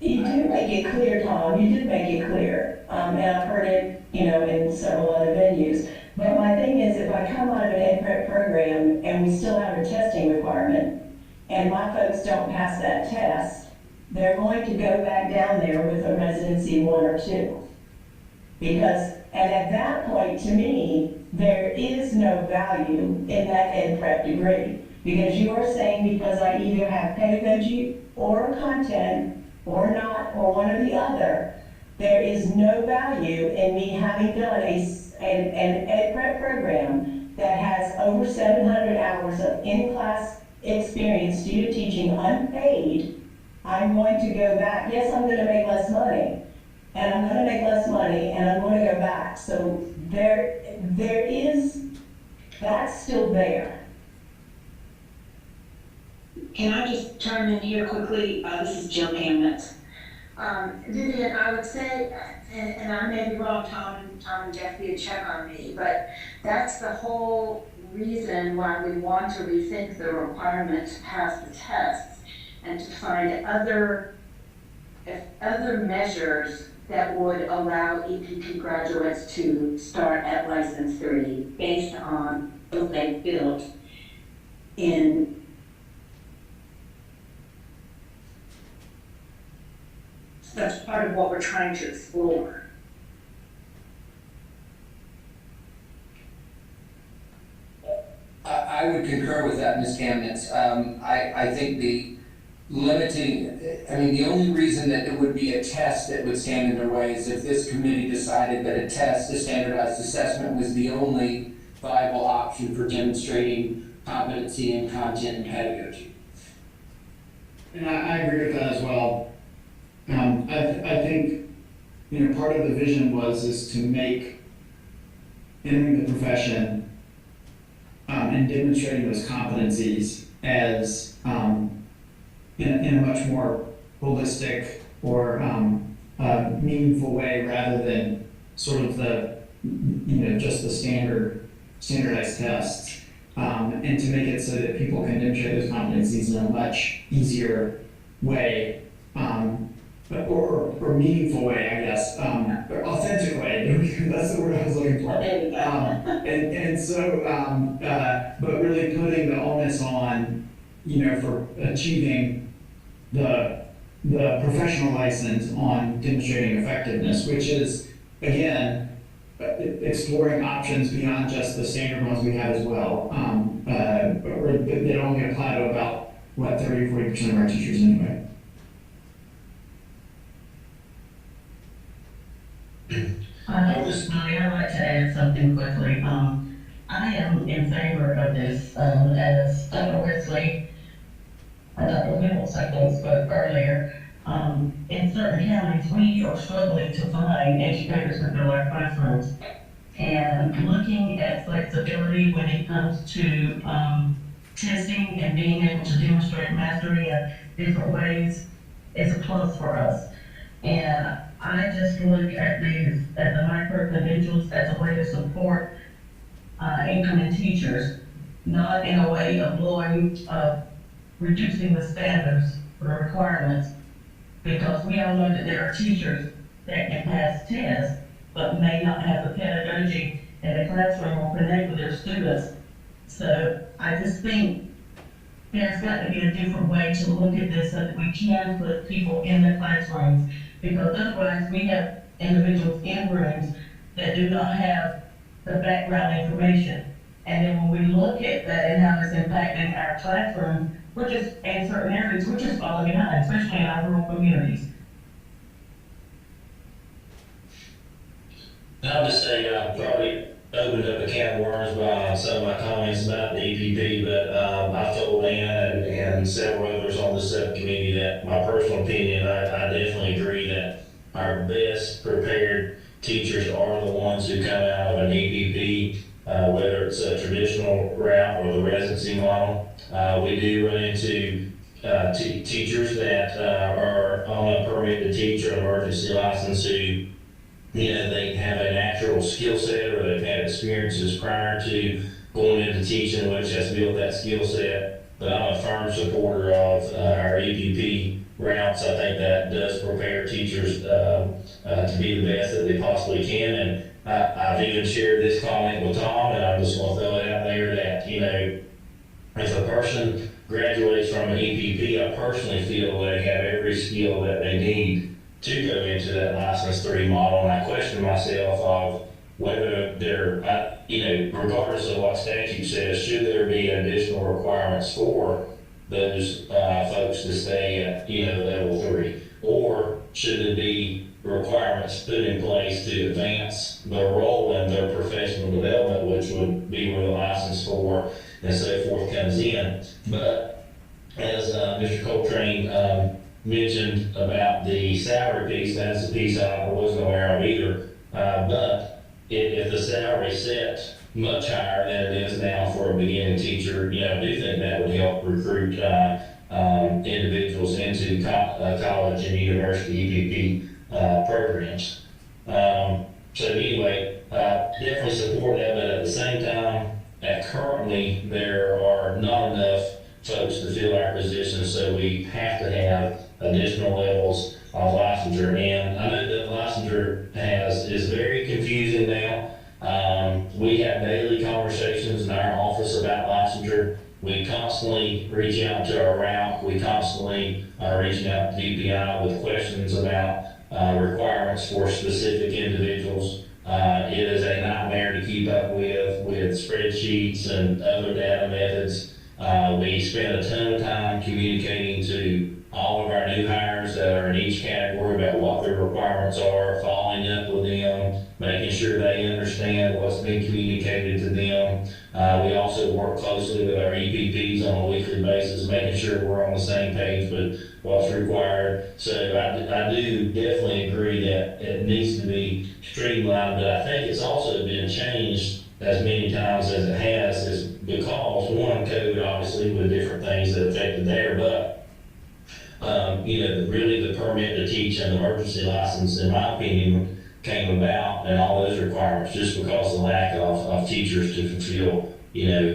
You did make it clear, Tom. You did make it clear. And I've heard it, in several other venues. But my thing is, if I come out of an ed prep program and we still have a testing requirement, and my folks don't pass that test, they're going to go back down there with a residency 1 or 2. And at that point, to me, there is no value in that ed prep degree. Because you are saying because I either have pedagogy or content or not, or one or the other, there is no value in me having done an ed prep program that has over 700 hours of in-class experience student teaching unpaid. I'm going to go back. Yes, I'm going to make less money, and I'm going to make less money, and I'm going to go back. So that's still there. Can I just chime in here quickly? This is Jill Hammett. Vivian, I would say, and I may be wrong, Tom and Jeff, you check on me, but that's the whole reason why we want to rethink the requirement to pass the tests and to find other measures that would allow EPP graduates to start at license 3 based on what they've built in. That's part of what we're trying to explore. I would concur with that, Ms. Kamnitz. I think the only reason that it would be a test that would stand in their way is if this committee decided that a test, a standardized assessment, was the only viable option for demonstrating competency in content and pedagogy. And I agree with that as well. I think, part of the vision is to make entering the profession and demonstrating those competencies as in a much more holistic or meaningful way, rather than sort of the just the standardized tests, and to make it so that people can demonstrate those competencies in a much easier way. Or meaningful way, I guess, or authentic way. That's the word I was looking for. But really putting the onus on, for achieving the professional license on demonstrating effectiveness, which is, again, exploring options beyond just the standard ones we have as well, or that only apply to about 30 or 40% of our teachers anyway. I'd like to add something quickly. I am in favor of this, as Dr. Wesley and Dr. Mills, I think, spoke earlier. In certain counties, we are struggling to find educators to fill our classrooms. And looking at flexibility when it comes to testing and being able to demonstrate mastery in different ways is a plus for us. And I just look at the MicroCredentials as a way to support incoming teachers, not in a way of reducing the standards or requirements, because we all know that there are teachers that can pass tests, but may not have the pedagogy in the classroom or connect with their students. So I just think there's got to be a different way to look at this so that we can put people in the classrooms, because otherwise we have individuals in rooms that do not have the background information. And then when we look at that and how it's impacting our classroom, in certain areas, we're just falling behind, especially in our rural communities. I'll just say I probably opened up a can of worms by some of my comments about the EPP, but I've told Ann and several others on the subcommittee that my personal opinion, I definitely agree that our best prepared teachers are the ones who come out of an EPP, whether it's a traditional route or the residency model. We do run into teachers that are on a permit to teach or an emergency license who, they have a natural skill set or they've had experiences prior to going into teaching, which has built that skill set. But I'm a firm supporter of our EPP routes. I think that does prepare teachers to be the best that they possibly can. And I've even shared this comment with Tom, and I'm just going to throw it out there that, if a person graduates from an EPP, I personally feel they have every skill that they need to go into that License 3 model. And I question myself of whether there, regardless of what statute says, should there be additional requirements for those folks to stay at, level 3? Or should there be requirements put in place to advance their role in their professional development, which would be where the License 4 and so forth comes in? But as Mr. Coltrane mentioned about the salary piece, that's a piece I wasn't aware of either. But if the salary is set much higher than it is now for a beginning teacher, I do think that would help recruit individuals into college and university EPP programs. So anyway, definitely support that, but at the same time, currently there are not enough folks to fill our positions, so we have to have additional levels of licensure. And I know that licensure is very confusing now. We have daily conversations in our office about licensure. We constantly reach out to our route. We constantly are reaching out to DPI with questions about requirements for specific individuals. It is a nightmare to keep up with spreadsheets and other data methods. We spend a ton of time communicating to all of our new hires that are in each category about what their requirements are, following up with them, making sure they understand what's being communicated to them. We also work closely with our EPPs on a weekly basis, making sure we're on the same page with what's required. So I do definitely agree that it needs to be streamlined, but I think it's also been changed as many times as it has, is because, one, COVID obviously with different things that affected there, but really the permit to teach and the emergency license, in my opinion, came about and all those requirements just because of the lack of teachers to fulfill,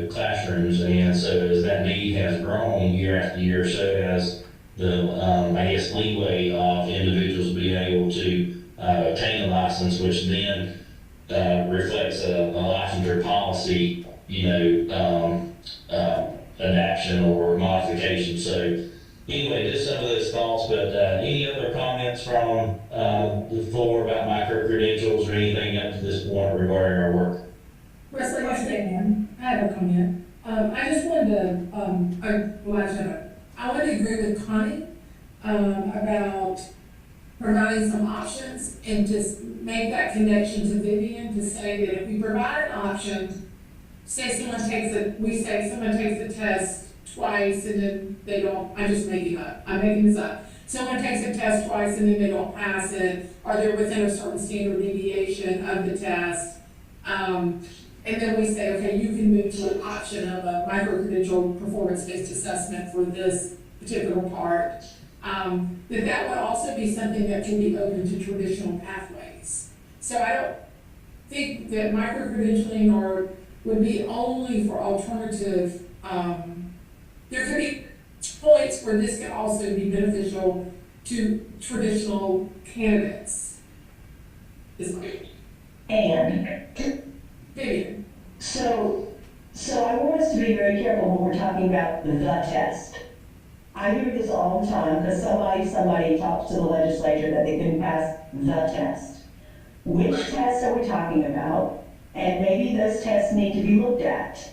classrooms. And so as that need has grown year after year, so has the, leeway of individuals being able to obtain a license, which then reflects a licensure policy, adaptation or modification. So anyway, just some of those thoughts, but any other comments from the floor about micro-credentials or anything up to this point regarding our work? Wesley, I have a comment. I just wanted to, I wanted to agree with Connie about providing some options and just make that connection to Vivian to say that if we provide an option, say someone takes the test twice and then they don't, I'm making this up. Someone takes a test twice and then they don't pass it, or they're within a certain standard deviation of the test. And then we say, okay, you can move to an option of a micro-credential performance-based assessment for this particular part. That would also be something that can be open to traditional pathways. So I don't think that micro-credentialing would be only for alternative. There could be points where this could also be beneficial to traditional candidates. Vivian. So I want us to be very careful when we're talking about the test. I hear this all the time because somebody talks to the legislature that they couldn't pass the test. which tests are we talking about? And maybe those tests need to be looked at.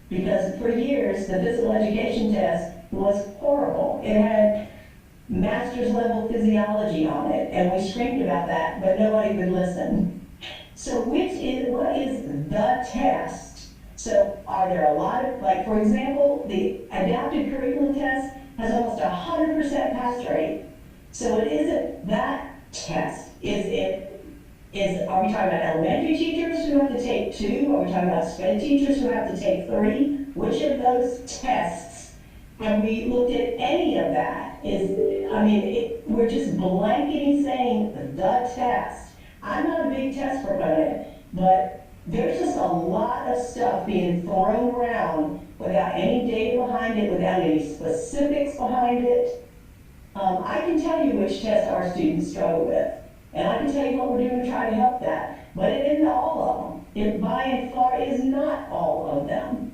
Because for years, the physical education test was horrible. It had master's level physiology on it, and we screamed about that, but nobody would listen. So what is the test? So are there a lot of, like for example, the adaptive curriculum test has almost 100% pass rate. So it isn't that test. Are we talking about elementary teachers who have to take 2? Are we talking about SPED teachers who have to take 3? Which of those tests have we looked at any of that? We're just blanketing saying the test. I'm not a big test proponent, but there's just a lot of stuff being thrown around without any data behind it, without any specifics behind it. I can tell you which test our students struggle with, and I can tell you what we're doing to try to help that, but it isn't all of them. It by and far is not all of them.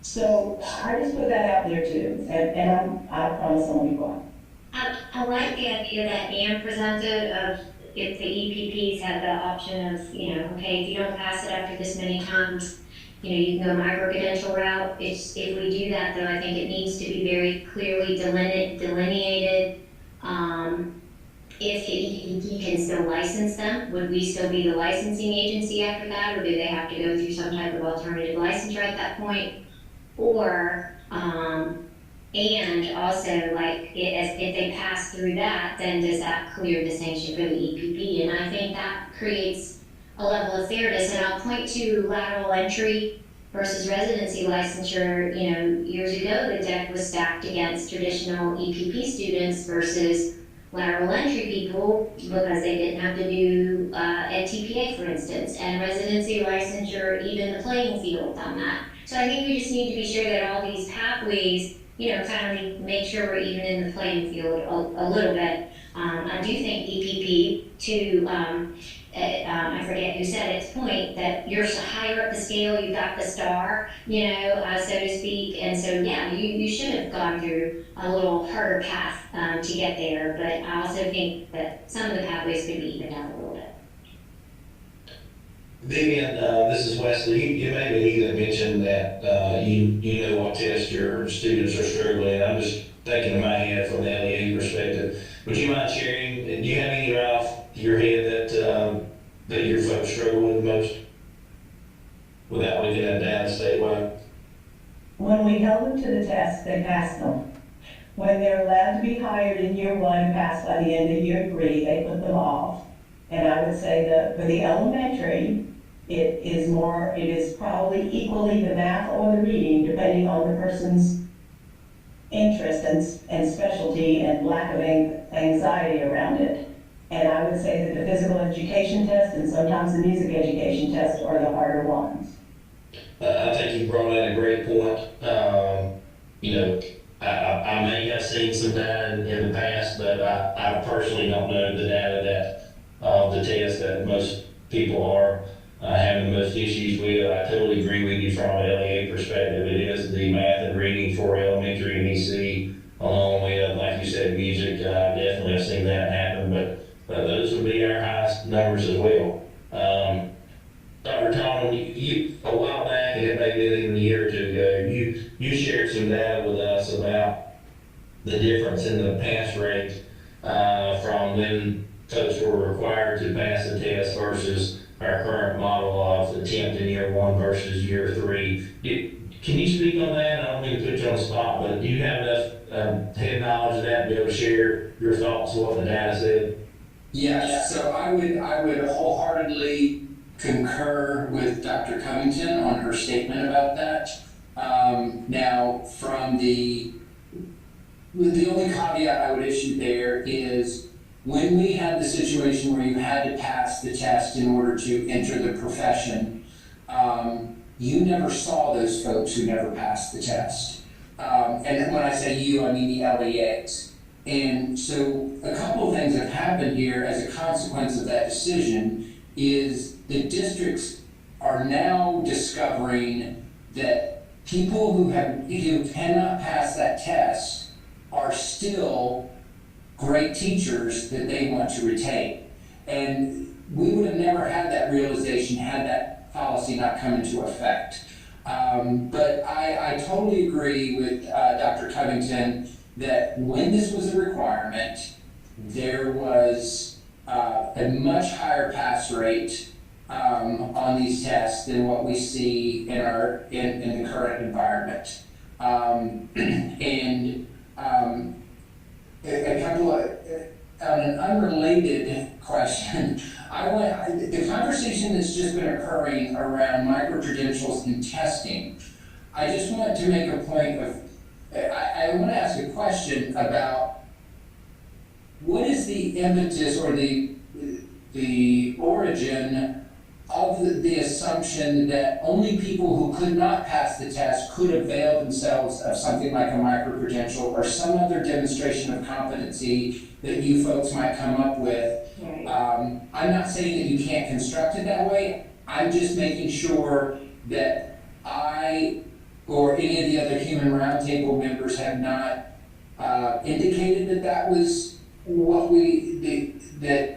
So I just put that out there too, and I promise I'm gonna be quiet. I like the idea that Anne presented of if the EPPs have the option of, okay, if you don't pass it after this many times, you can go micro-credential route. If we do that, though, I think it needs to be very clearly delineated. If the EPP can still license them, would we still be the licensing agency after that, or do they have to go through some type of alternative licensure at that point? Or, and also, if they pass through that, then does that clear the sanction for the EPP? And I think that creates a level of fairness. And I'll point to lateral entry versus residency licensure. Years ago, the deck was stacked against traditional EPP students versus lateral entry people because they didn't have to do a TPA, for instance, and residency licensure even the playing field on that. So I think we just need to be sure that all these pathways, kind of make sure we're even in the playing field a little bit. I do think EPP I forget who said its point, that you're so higher up the scale, you've got the star, so to speak. And so, yeah, you should have gone through a little harder path to get there. But I also think that some of the pathways could be evened out a little bit. Vivian, this is Wesley. You maybe even mentioned that you know what test your students are struggling. I'm just thinking in my head from the LEA perspective. Would you mind sharing? Do you have any right off your head that your folks struggle with the most, without looking at data statewide? When we held them to the test, they passed them. When they're allowed to be hired in year 1 and passed by the end of year 3, they put them off. And I would say that for the elementary, it is probably equally the math or the reading, depending on the person's interest and specialty and lack of anxiety around it. And I would say that the physical education test and sometimes the music education test are the harder ones. I think you brought out a great point. I may have seen some data in the past, but I personally don't know the data the test that most people are having the most issues with. I totally agree with you from an LEA perspective. It is the math and reading for elementary and EC, along with, like you said, music. Definitely have seen that happen, but those would be our highest numbers as well. Dr. Tom, you a while back, and it may be even a year or two ago, you shared some data with us about the difference in the pass rate from when folks were required to pass the test versus our current model of attempt in year 1 versus year 3. Can you speak on that? I don't mean to put you on the spot, but do you have enough head knowledge of that to be able to share your thoughts on what the data said? Yes, so I would wholeheartedly concur with Dr. Covington on her statement about that. Now, from the only caveat I would issue there is when we had the situation where you had to pass the test in order to enter the profession, you never saw those folks who never passed the test. And when I say you, I mean the LEAs. And so a couple of things have happened here as a consequence of that decision is the districts are now discovering that people who cannot pass that test are still great teachers that they want to retain. And we would have never had that realization had that policy not come into effect. But I totally agree with Dr. Covington that when this was a requirement, there was a much higher pass rate on these tests than what we see in the current environment. A couple of, on an unrelated question, the conversation that's just been occurring around micro-credentials and testing, I just want to make a point of, I want to ask a question about what is the impetus or the origin of the assumption that only people who could not pass the test could avail themselves of something like a micro-credential or some other demonstration of competency that you folks might come up with. Right. I'm not saying that you can't construct it that way. I'm just making sure that I or any of the other human roundtable members have not indicated that was what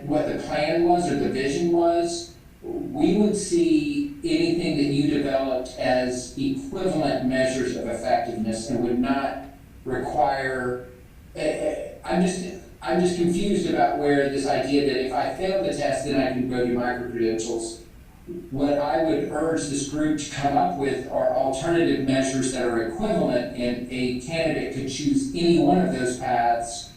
what the plan was or the vision was. We would see anything that you developed as equivalent measures of effectiveness and would not require, I'm just confused about where this idea that if I fail the test, then I can go to micro-credentials. What I would urge this group to come up with are alternative measures that are equivalent, and a candidate could choose any one of those paths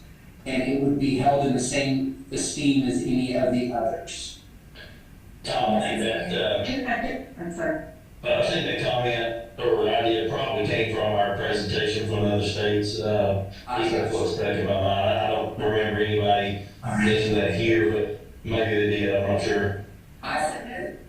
and it would be held in the same esteem as any of the others. Tom, I think that, I'm sorry. I think that comment or idea probably came from our presentation from other states. That's what's stuck in my mind. I don't remember anybody mentioning that here, but maybe they did, I'm not sure.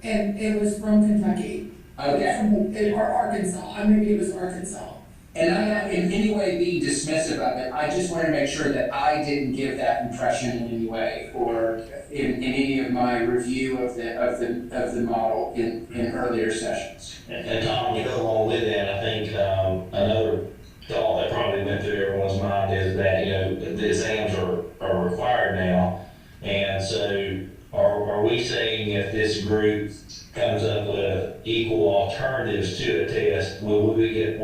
And it was from Kentucky. Okay. Or Arkansas, maybe it was Arkansas. And I'm not in any way being dismissive of it. I just want to make sure that I didn't give that impression in any way, or in any of my review of the model in earlier sessions. And Tom, to go along with that, I think another thought that probably went through everyone's mind is that the exams are required now, and so are we saying if this group comes up with equal alternatives to a test, will we get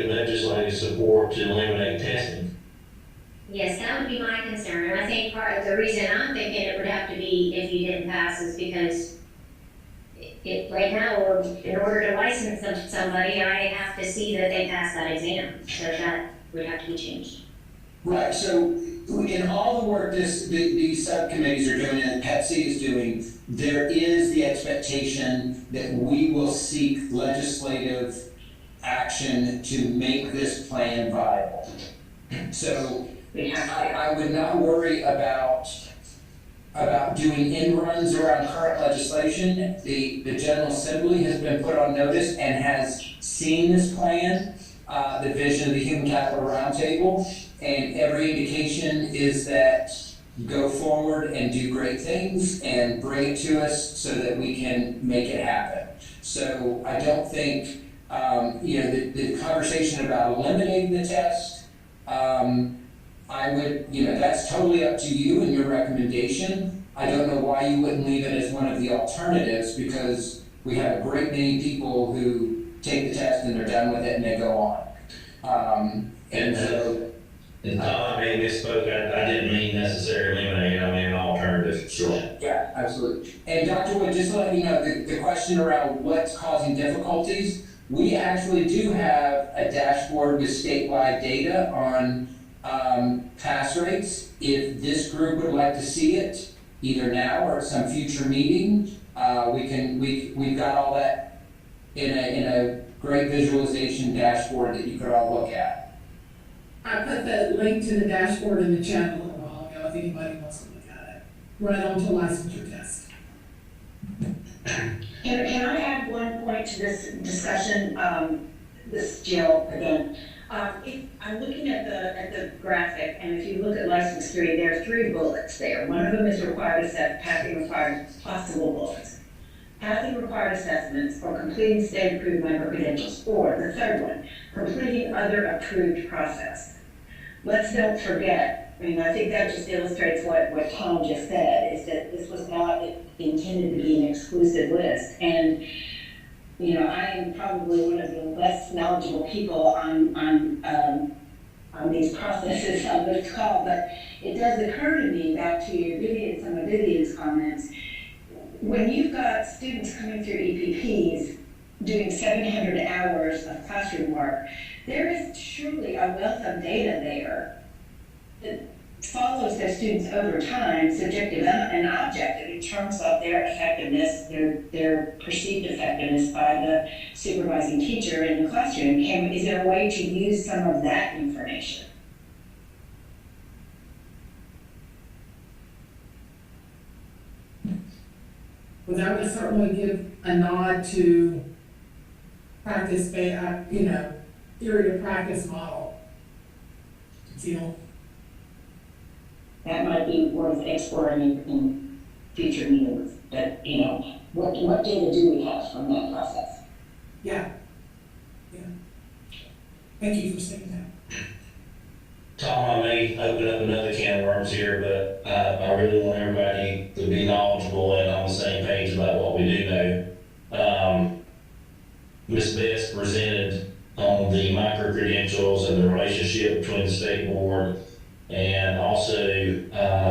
legislative support to eliminate testing? Yes, that would be my concern, and I think part of the reason I'm thinking it would have to be if you didn't pass is because right now, in order to license somebody, I have to see that they passed that exam, so that would have to be changed. Right, so in all the work these subcommittees are doing and PEPSC is doing, there is the expectation that we will seek legislative action to make this plan viable. So I would not worry about doing end runs around current legislation. The General Assembly has been put on notice and has seen this plan, the vision of the Human Capital Roundtable, and every indication is that go forward and do great things and bring it to us so that we can make it happen. So I don't think, the conversation about eliminating the test, I would, that's totally up to you and your recommendation. I don't know why you wouldn't leave it as one of the alternatives, because we have a great many people who take the test and they're done with it and they go on. And Tom, I misspoke. I didn't mean necessarily eliminate. I mean an alternative. Sure. Yeah, absolutely. And Dr. Wood, just to let you know, the question around what's causing difficulties, we actually do have a dashboard with statewide data on pass rates. If this group would like to see it, either now or at some future meeting, we've got all that in a great visualization dashboard that you could all look at. I put the link to the dashboard in the chat a little while ago, if anybody wants to look at it. Right on to licensure test. Can I add one point to this discussion? This is Jill again. If I'm looking at the graphic, and if you look at license 3, there are 3 bullets there. One of them is required assessment, passing required possible bullets. Passing required assessments or completing state-approved micro-credentials, or the third one, completing other approved process. Let's don't forget, I think that just illustrates what Tom just said, is that this was not intended to be an exclusive list. And, you know, I am probably one of the less knowledgeable people on these processes on this call, but it does occur to me, back to some of Vivian's comments, when you've got students coming through EPPs doing 700 hours of classroom work, there is truly a wealth of data there that follows their students over time, subjective and objective, in terms of their effectiveness, their perceived effectiveness by the supervising teacher in the classroom. Is there a way to use some of that information? Well, that would certainly give a nod to practice, theory to practice model. That might be worth exploring in future meetings. That, you know, what data do we have from that process? Yeah. Thank you for saying that. Tom, I may open up another can of worms here, but I really want everybody to be knowledgeable and on the same page about what we do know. Ms. Best presented on the micro-credentials and the relationship between the state board, and also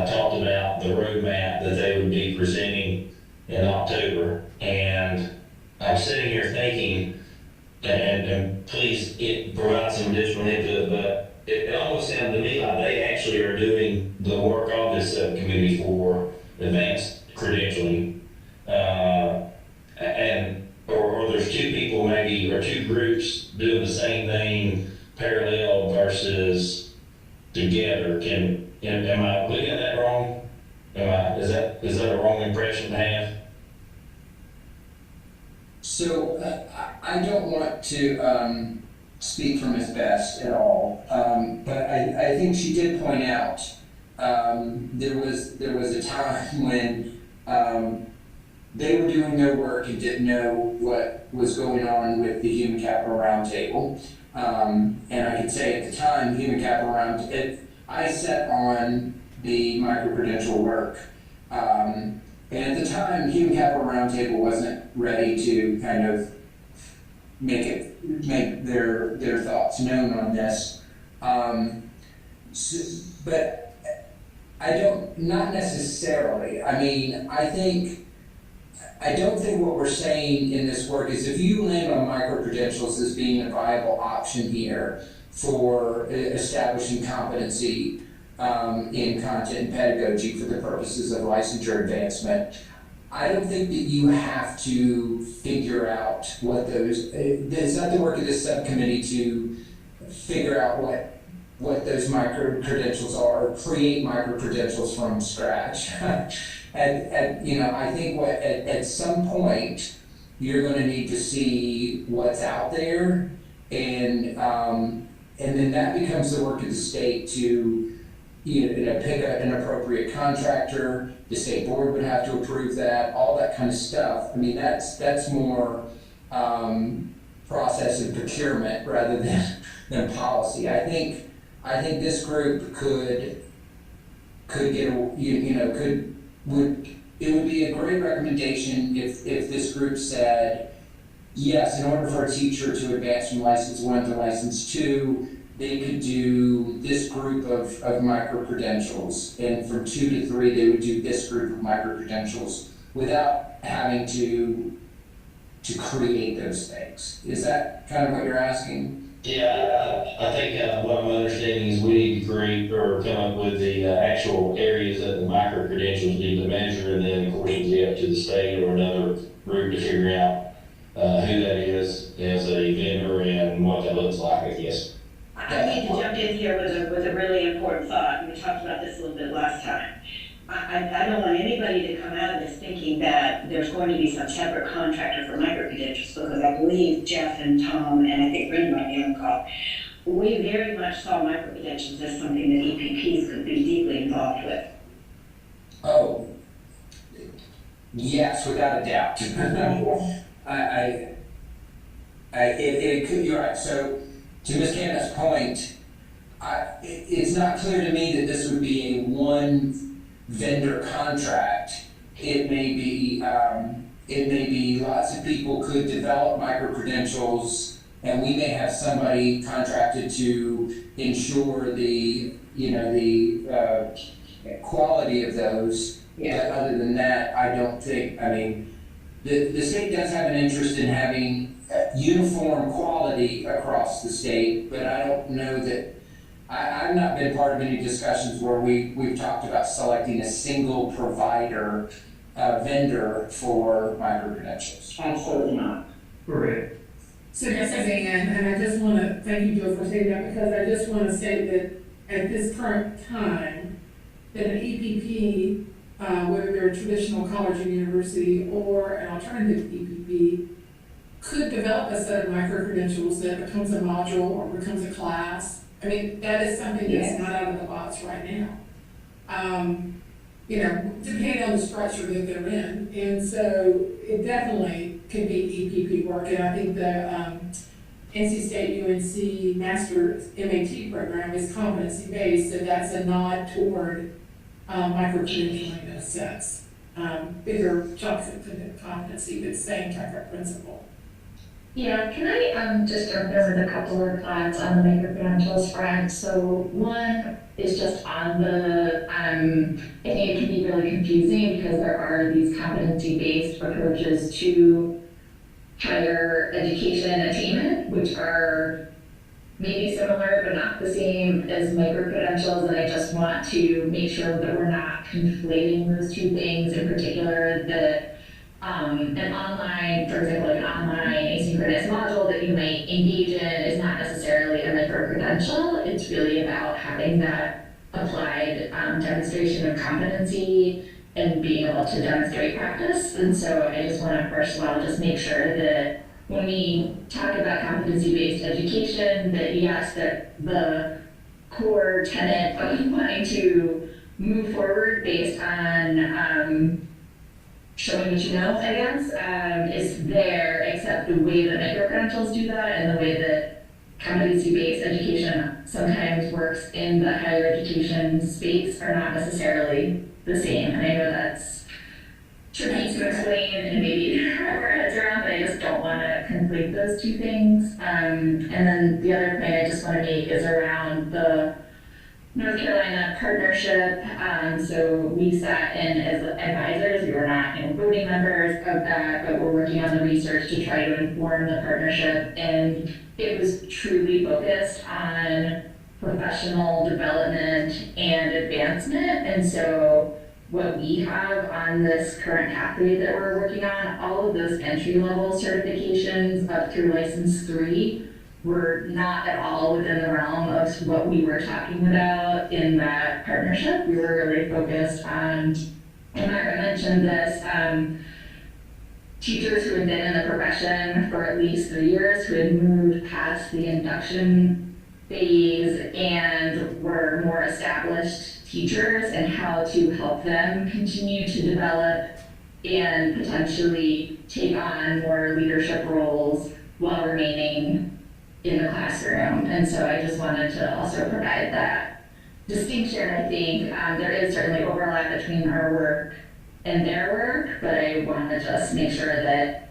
talked about the roadmap that they would be presenting in October. And I'm sitting here thinking, and please provide some additional input, but it almost sounded to me like they actually are doing the work of this subcommittee for advanced credentialing. Or there's two people maybe, or two groups doing the same thing parallel versus together. Am I looking at that wrong? Is that a wrong impression to have? So I don't want to speak for Ms. Best at all, but I think she did point out there was a time when they were doing their work and didn't know what was going on with the Human Capital Roundtable. And I could say at the time, Human Capital Roundtable, I sat on the micro-credential work. And at the time, Human Capital Roundtable wasn't ready to kind of make their thoughts known on this. But not necessarily. I mean, I don't think what we're saying in this work is if you land on micro-credentials as being a viable option here for establishing competency in content and pedagogy for the purposes of licensure advancement, I don't think that you have to figure out what those, it's not the work of this subcommittee to figure out what those micro-credentials are, or create micro-credentials from scratch. And you know, I think at some point you're going to need to see what's out there, and then that becomes the work of the state to pick an appropriate contractor. The state board would have to approve that, all that kind of stuff. I mean, that's more process and procurement rather than policy. I think this group could get it would be a great recommendation if this group said, yes, in order for a teacher to advance from license 1 to license 2, they could do this group of micro-credentials, and from 2 to 3, they would do this group of micro-credentials without having to create those things. Is that kind of what you're asking? Yeah, I think what I'm understanding is we need to create or come up with the actual areas that the micro-credentials need to measure, and then of course it's up to the state or another group to figure out who that is as a vendor and what that looks like, I guess. I need to jump in here with a really important thought. We talked about this a little bit last time. I don't want anybody to come out of this thinking that there's going to be some separate contractor for micro-credentials, because I believe Jeff and Tom, and I think Brenda might be on the call, we very much saw micro-credentials as something that EPPs could be deeply involved with. Oh, yes, without a doubt. It could, you're right. So, to Ms. Candace's point, it's not clear to me that this would be a one vendor contract it may be lots of people could develop micro-credentials, and we may have somebody contracted to ensure the quality of those. Yeah. But other than that, I don't think, I mean, the state does have an interest in having uniform quality across the state, but I don't know that, I've not been part of any discussions where we've talked about selecting a single provider, vendor for micro-credentials. Absolutely not. Correct. So this is Ann, and I just want to thank you, Joe, for saying that, because I just want to state that at this current time, that an EPP, whether they're a traditional college or university or an alternative EPP, could develop a set of micro-credentials that becomes a module or becomes a class. I mean, that is something that's not out of the box right now. Depending on the structure that they're in. And so it definitely could be EPP work. And I think the NC State UNC Master MAT program is competency-based, so that's a nod toward micro-credentialing in a sense. Bigger chunks of competency, but same type of principle. Yeah, can I just jump in with a couple of thoughts on the micro-credentials front? So one is just on the, I think it can be really confusing because there are these competency-based approaches to higher education attainment, which are maybe similar but not the same as micro-credentials, and I just want to make sure that we're not conflating those two things, in particular that an online, for example, an online asynchronous module that you might engage in is not necessarily a micro-credential. It's really about having that applied demonstration of competency and being able to demonstrate practice. And so I just want to first of all just make sure that when we talk about competency-based education, that yes, that the core tenet of wanting to move forward based on showing what you know, I guess, is there, except the way that micro-credentials do that and the way that competency-based education sometimes works in the higher education space are not necessarily the same. And I know that's tricky to explain and maybe wrap our heads around, but I just don't want to conflate those two things. And then the other point I just want to make is around the North Carolina partnership. So we sat in as advisors. We were not voting members of that, but we're working on the research to try to inform the partnership. And it was truly focused on professional development and advancement. And so what we have on this current pathway that we're working on, all of those entry-level certifications up through license 3 were not at all within the realm of what we were talking about in that partnership. We were really focused on, and Myra mentioned this, teachers who had been in the profession for at least 3 years, who had moved past the induction phase and were more established teachers, and how to help them continue to develop and potentially take on more leadership roles while remaining in the classroom. And so I just wanted to also provide that distinction. I think there is certainly overlap between our work and their work, but I want to just make sure that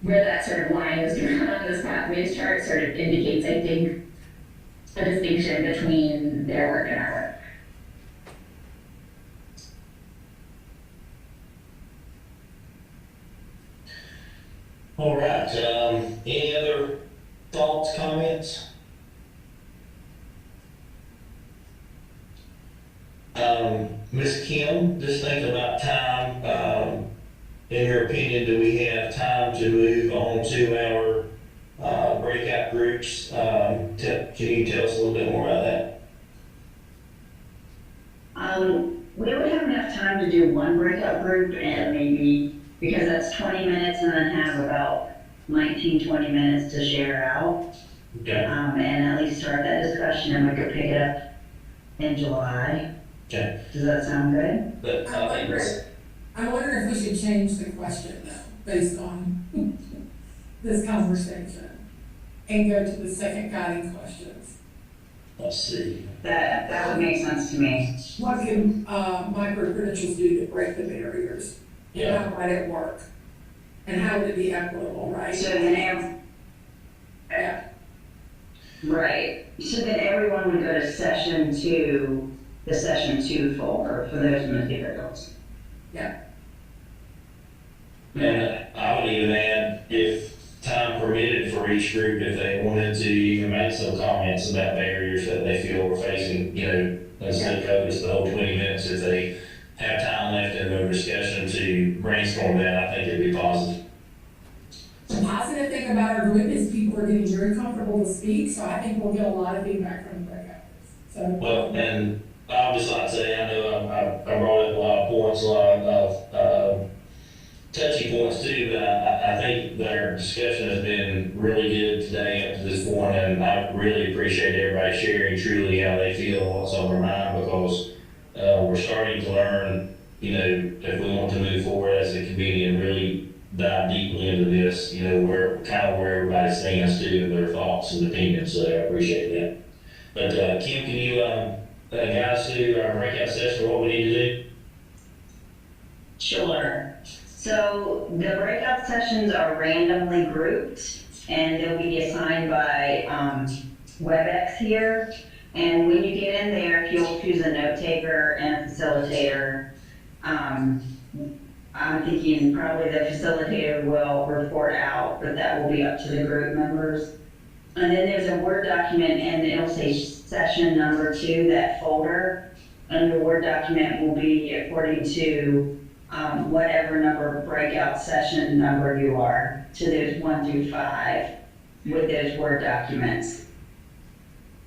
where that sort of line is drawn on this pathways chart sort of indicates, I think, a distinction between their work and our work. All right, any other thoughts, comments? Ms. Kim, just think about time. In your opinion, do we have time to move on to our breakout groups? Can you tell us a little bit more about that? We would have enough time to do one breakout group, and maybe, because that's 20 minutes, and then have about 19, 20 minutes to share out. Okay. And at least start that discussion, and we could pick it up in July. Okay. Does that sound good? But, I wonder if we should change the question though, based on this conversation, and go to the second guiding questions. let's see. That would make sense to me. What can micro-credentials do to break the barriers? And Yeah. how might it work? And how would it be equitable, right? So then, Yeah. right. So then everyone would go to the session two folder for those materials. Yeah. And I would even add, if time permitted for each group, if they wanted to even make some comments about barriers that they feel we're facing, instead of focus the whole 20 minutes, if they have time left in their discussion to brainstorm that, I think it'd be positive. The positive thing about our group is people are getting very comfortable to speak, so I think we'll get a lot of feedback from the breakouts. So. Well, and I would just like to say, I know I brought up a lot of points, a lot of touchy points too, but I think their discussion has been really good today up to this point, and I really appreciate everybody sharing truly how they feel, what's on their mind, because we're starting to learn, if we want to move forward as a committee and really dive deeply into this, where everybody stands too, their thoughts and opinions, so I appreciate that. But Kim, can you guide us through our breakout session, what we need to do? Sure. So the breakout sessions are randomly grouped, and they'll be assigned by WebEx here. And when you get in there, if you'll choose a note taker and a facilitator, I'm thinking probably the facilitator will report out, but that will be up to the group members. And then there's a Word document, and it'll say session number 2, that folder. And the Word document will be according to whatever number breakout session number you are. So there's 1 through 5 with those Word documents.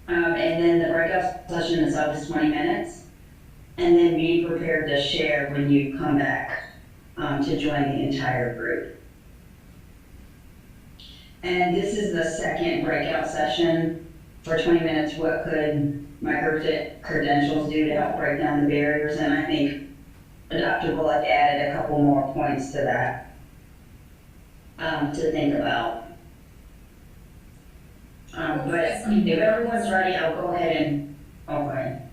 And then the breakout session itself is 20 minutes. And then be prepared to share when you come back to join the entire group. And this is the second breakout session for 20 minutes. What could MicroCredentials do to help break down the barriers? And I think Dr. Bullock added a couple more points to that to think about. But if everyone's ready, I'll go ahead and, go ahead.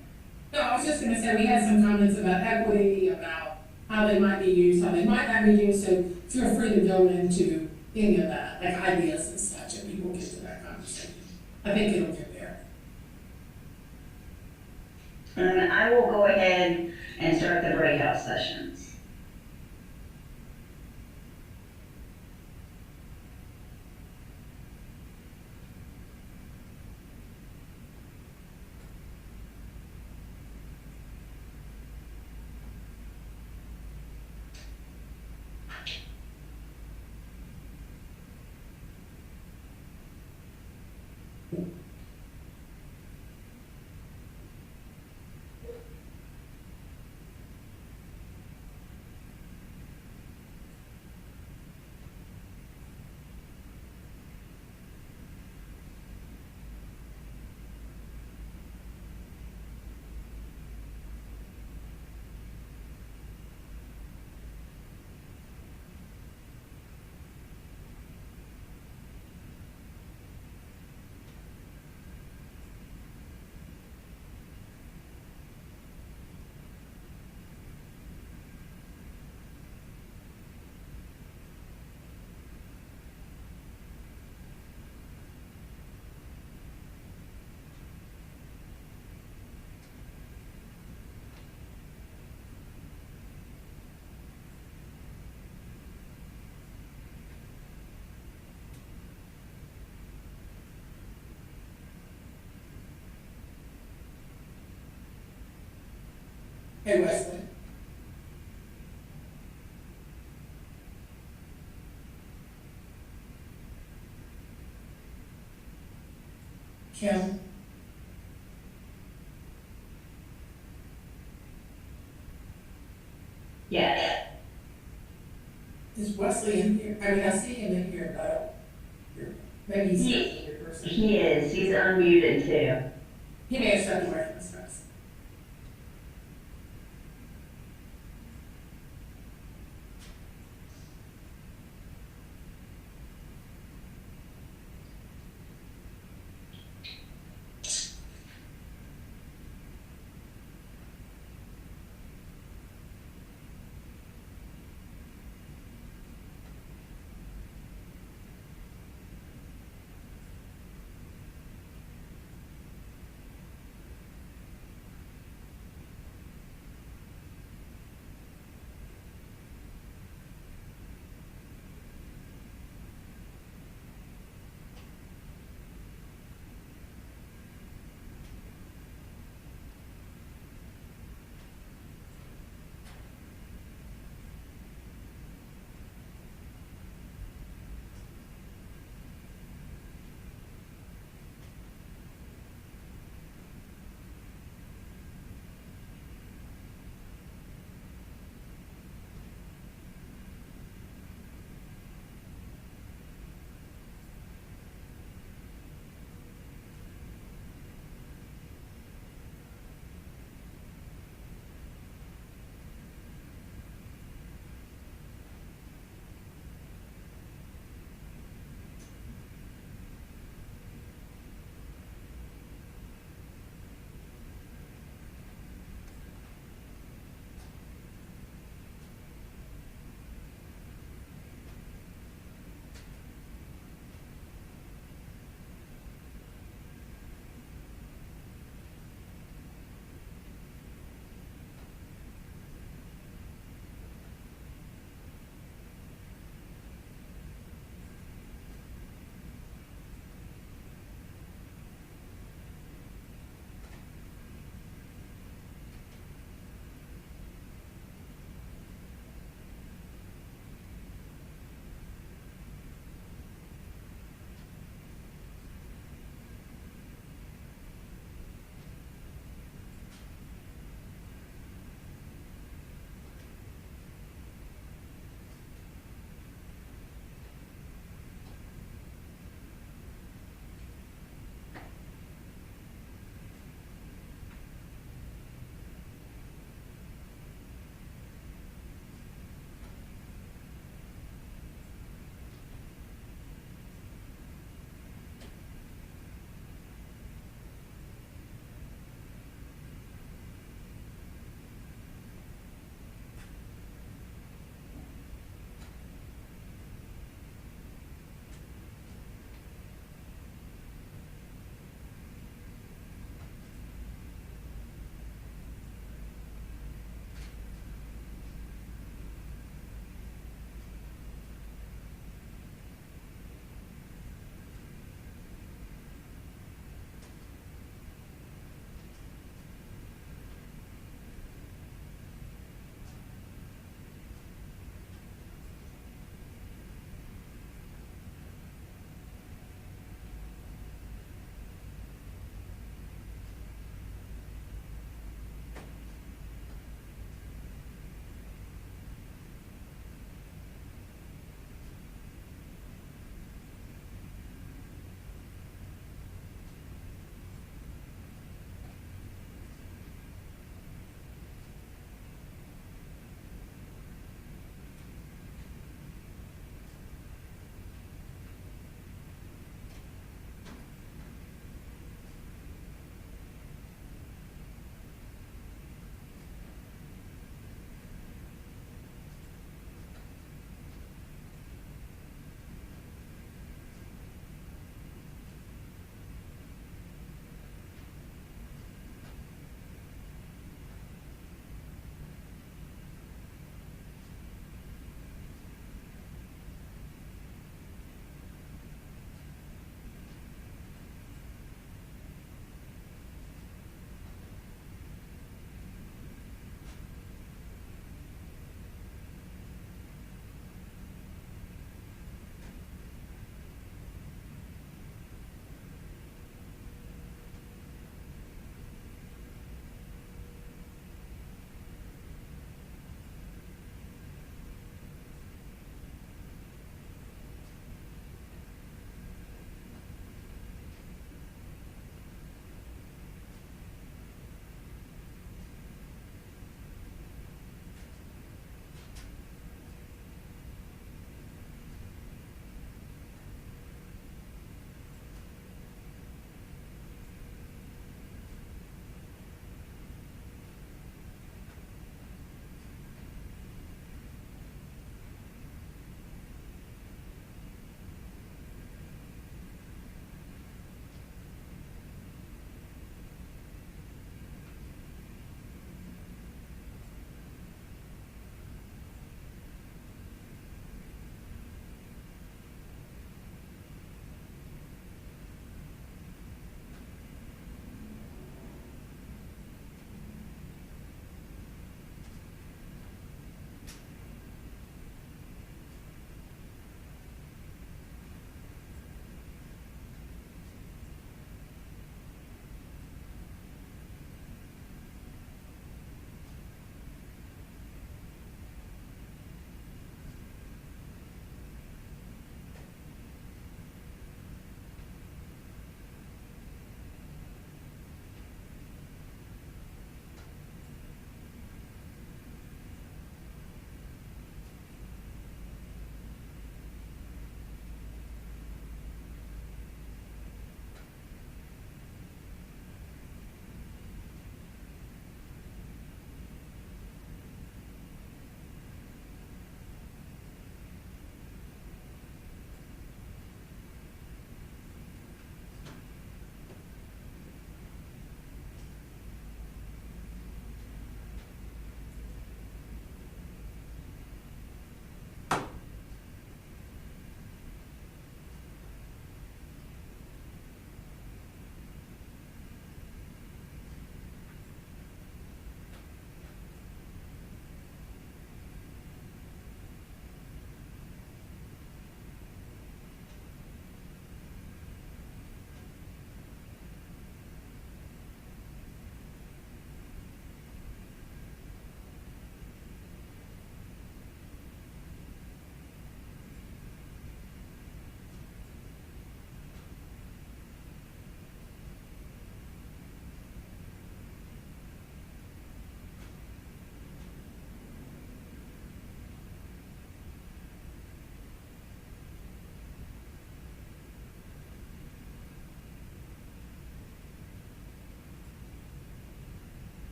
No, I was just gonna say, we had some comments about equity, about how they might be used, how they might not be used, so feel free to go into any of that, like ideas and such, and people get to that conversation. I think it'll get there. And I will go ahead and start the breakout sessions. Hey, Wesley. Kim? Yes. Is Wesley in here? I mean, I see him in here, but maybe he's not the person. He is. He's unmuted too. He may have stepped away from this press.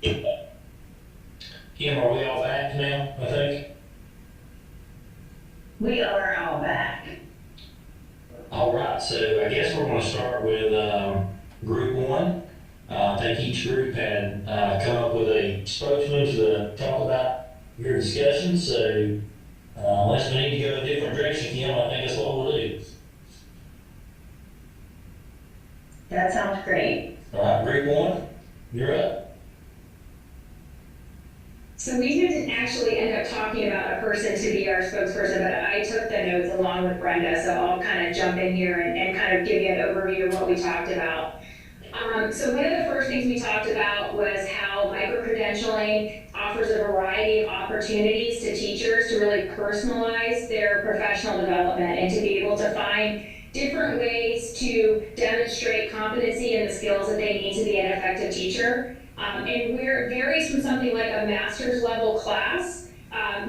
Kim, are we all back now, I think? We are all back. All right, so I guess we're going to start with group one. I think each group had come up with a spokesman to talk about your discussion. So unless we need to go a different direction, Kim, I think that's what we'll do. That sounds great. All right, group one, you're up. So we didn't actually end up talking about a person to be our spokesperson, but I took the notes along with Brenda, so I'll kind of jump in here and kind of give you an overview of what we talked about. So one of the first things we talked about was how microcredentialing offers a variety of opportunities to teachers to really personalize their professional development and to be able to find different ways to demonstrate competency and the skills that they need to be an effective teacher. And where it varies from something like a master's level class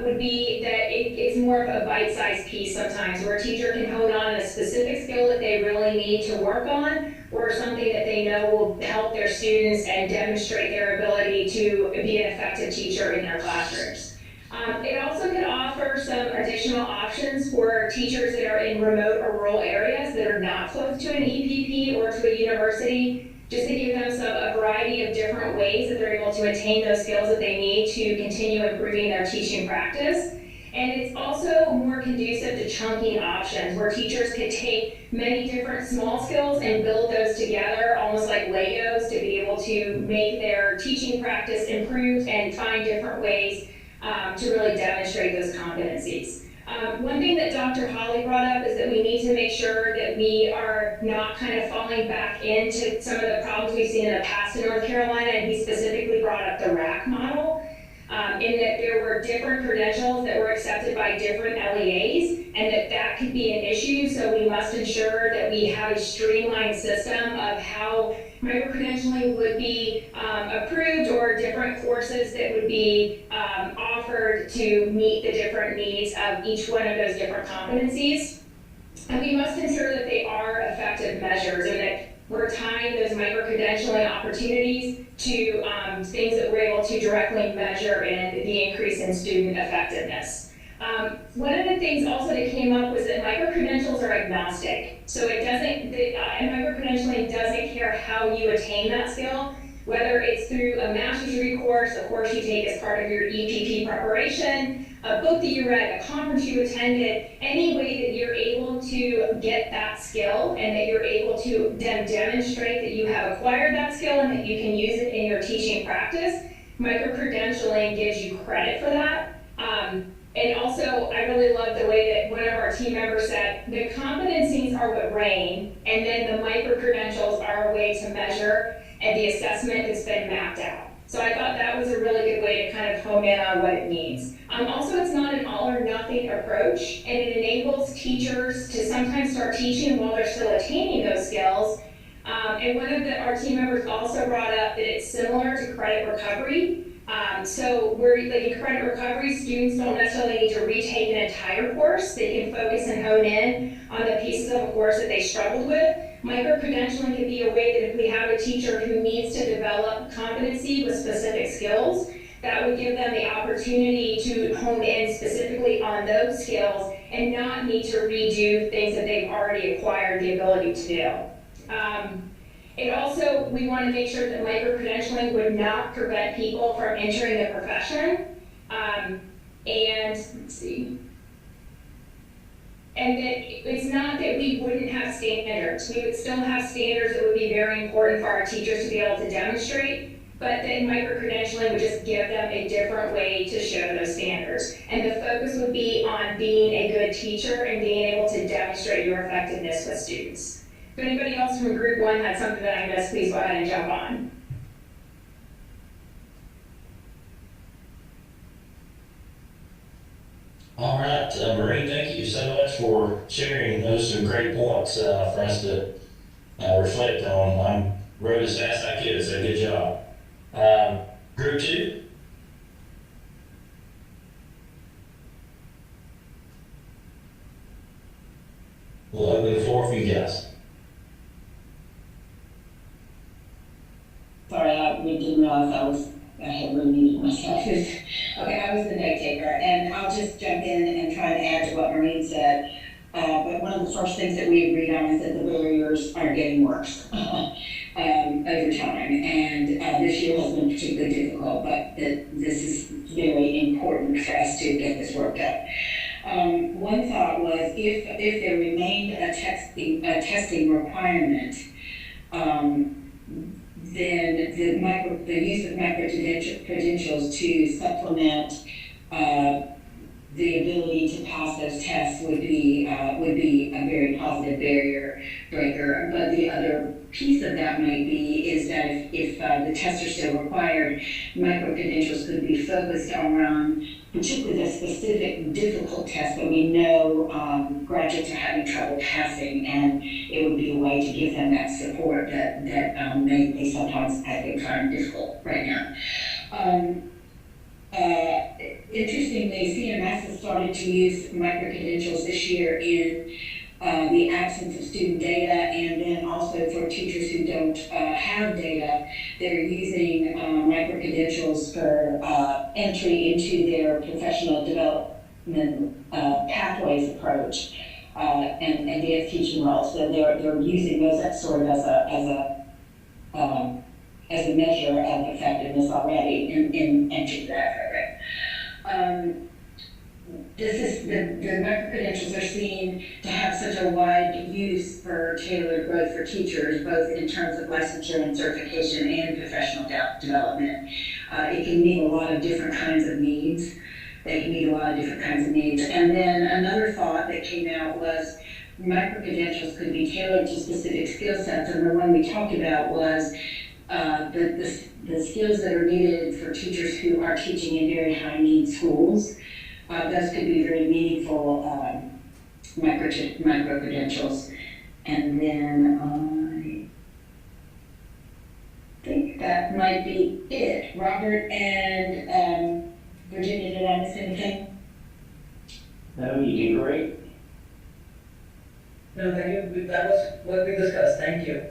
would be that it's more of a bite-sized piece sometimes, where a teacher can hone on a specific skill that they really need to work on, or something that they know will help their students and demonstrate their ability to be an effective teacher in their classrooms. It also could offer some additional options for teachers that are in remote or rural areas that are not close to an EPP or to a university, just to give them a variety of different ways that they're able to attain those skills that they need to continue improving their teaching practice. And it's also more conducive to chunking options, where teachers could take many different small skills and build those together, almost like Legos, to be able to make their teaching practice improved and find different ways to really demonstrate those competencies. One thing that Dr. Holly brought up is that we need to make sure that we are not kind of falling back into some of the problems we've seen in the past in North Carolina, and he specifically brought up the RAC model, in that there were different credentials that were accepted by different LEAs, and that could be an issue. So we must ensure that we have a streamlined system of how microcredentialing would be approved, or different courses that would be offered to meet the different needs of each one of those different competencies. And we must ensure that they are effective measures, and that we're tying those microcredentialing opportunities to things that we're able to directly measure in the increase in student effectiveness. One of the things also that came up was that microcredentials are agnostic. So it doesn't, and microcredentialing doesn't care how you attain that skill, whether it's through a master's degree course, a course you take as part of your EPP preparation, a book that you read, a conference you attended, any way that you're able to get that skill and that you're able to then demonstrate that you have acquired that skill and that you can use it in your teaching practice, microcredentialing gives you credit for that. And also, I really love the way that one of our team members said, the competencies are what reign, and then the microcredentials are a way to measure and the assessment that's been mapped out. So I thought that was a really good way to kind of hone in on what it means. Also, it's not an all or nothing approach, and it enables teachers to sometimes start teaching while they're still attaining those skills. And one of our team members also brought up that it's similar to credit recovery. So where, like in credit recovery, students don't necessarily need to retake an entire course. They can focus and hone in on the pieces of a course that they struggled with. Microcredentialing could be a way that if we have a teacher who needs to develop competency with specific skills, that would give them the opportunity to hone in specifically on those skills and not need to redo things that they've already acquired the ability to do. It also, we want to make sure that microcredentialing would not prevent people from entering the profession. And let's see. And that it's not that we wouldn't have standards. We would still have standards that would be very important for our teachers to be able to demonstrate, but then microcredentialing would just give them a different way to show those standards. And the focus would be on being a good teacher and being able to demonstrate your effectiveness with students. If anybody else from group one had something that I missed, please go ahead and jump on. All right, Marie, thank you so much for sharing those some great points for us to reflect on. I wrote as fast as I could, so good job. Group two. We'll open the floor for you guys. Sorry, we didn't realize I was ahead. Maureen said. But one of the first things that we agreed on is that the barriers are getting worse over time. And this year has been particularly difficult, but this is very important for us to get this worked out. One thought was if there remained a testing requirement, then the use of micro-credentials to supplement the ability to pass those tests would be a very positive barrier breaker. But the other piece of that might be is that if the tests are still required, micro-credentials could be focused around particularly the specific difficult tests that we know graduates are having trouble passing, and it would be a way to give them that support that they sometimes, I think, find difficult right now. Interestingly, CMS has started to use micro-credentials this year in the absence of student data, and then also for teachers who don't have data, they're using micro-credentials for entry into their professional development pathways approach and advanced teaching roles. So they're using those as sort of as a measure of effectiveness already in entry to that program. The micro-credentials are seen to have such a wide use for tailored growth for teachers, both in terms of licensure and certification and professional development. It can meet a lot of different kinds of needs. They can meet a lot of different kinds of needs. And then another thought that came out was micro-credentials could be tailored to specific skill sets. And the one we talked about was the skills that are needed for teachers who are teaching in very high-need schools. Those could be very meaningful micro-credentials. And then I think that might be it. Robert and Virginia, did I miss anything? No, you did great. No, thank you. That was what we discussed. Thank you.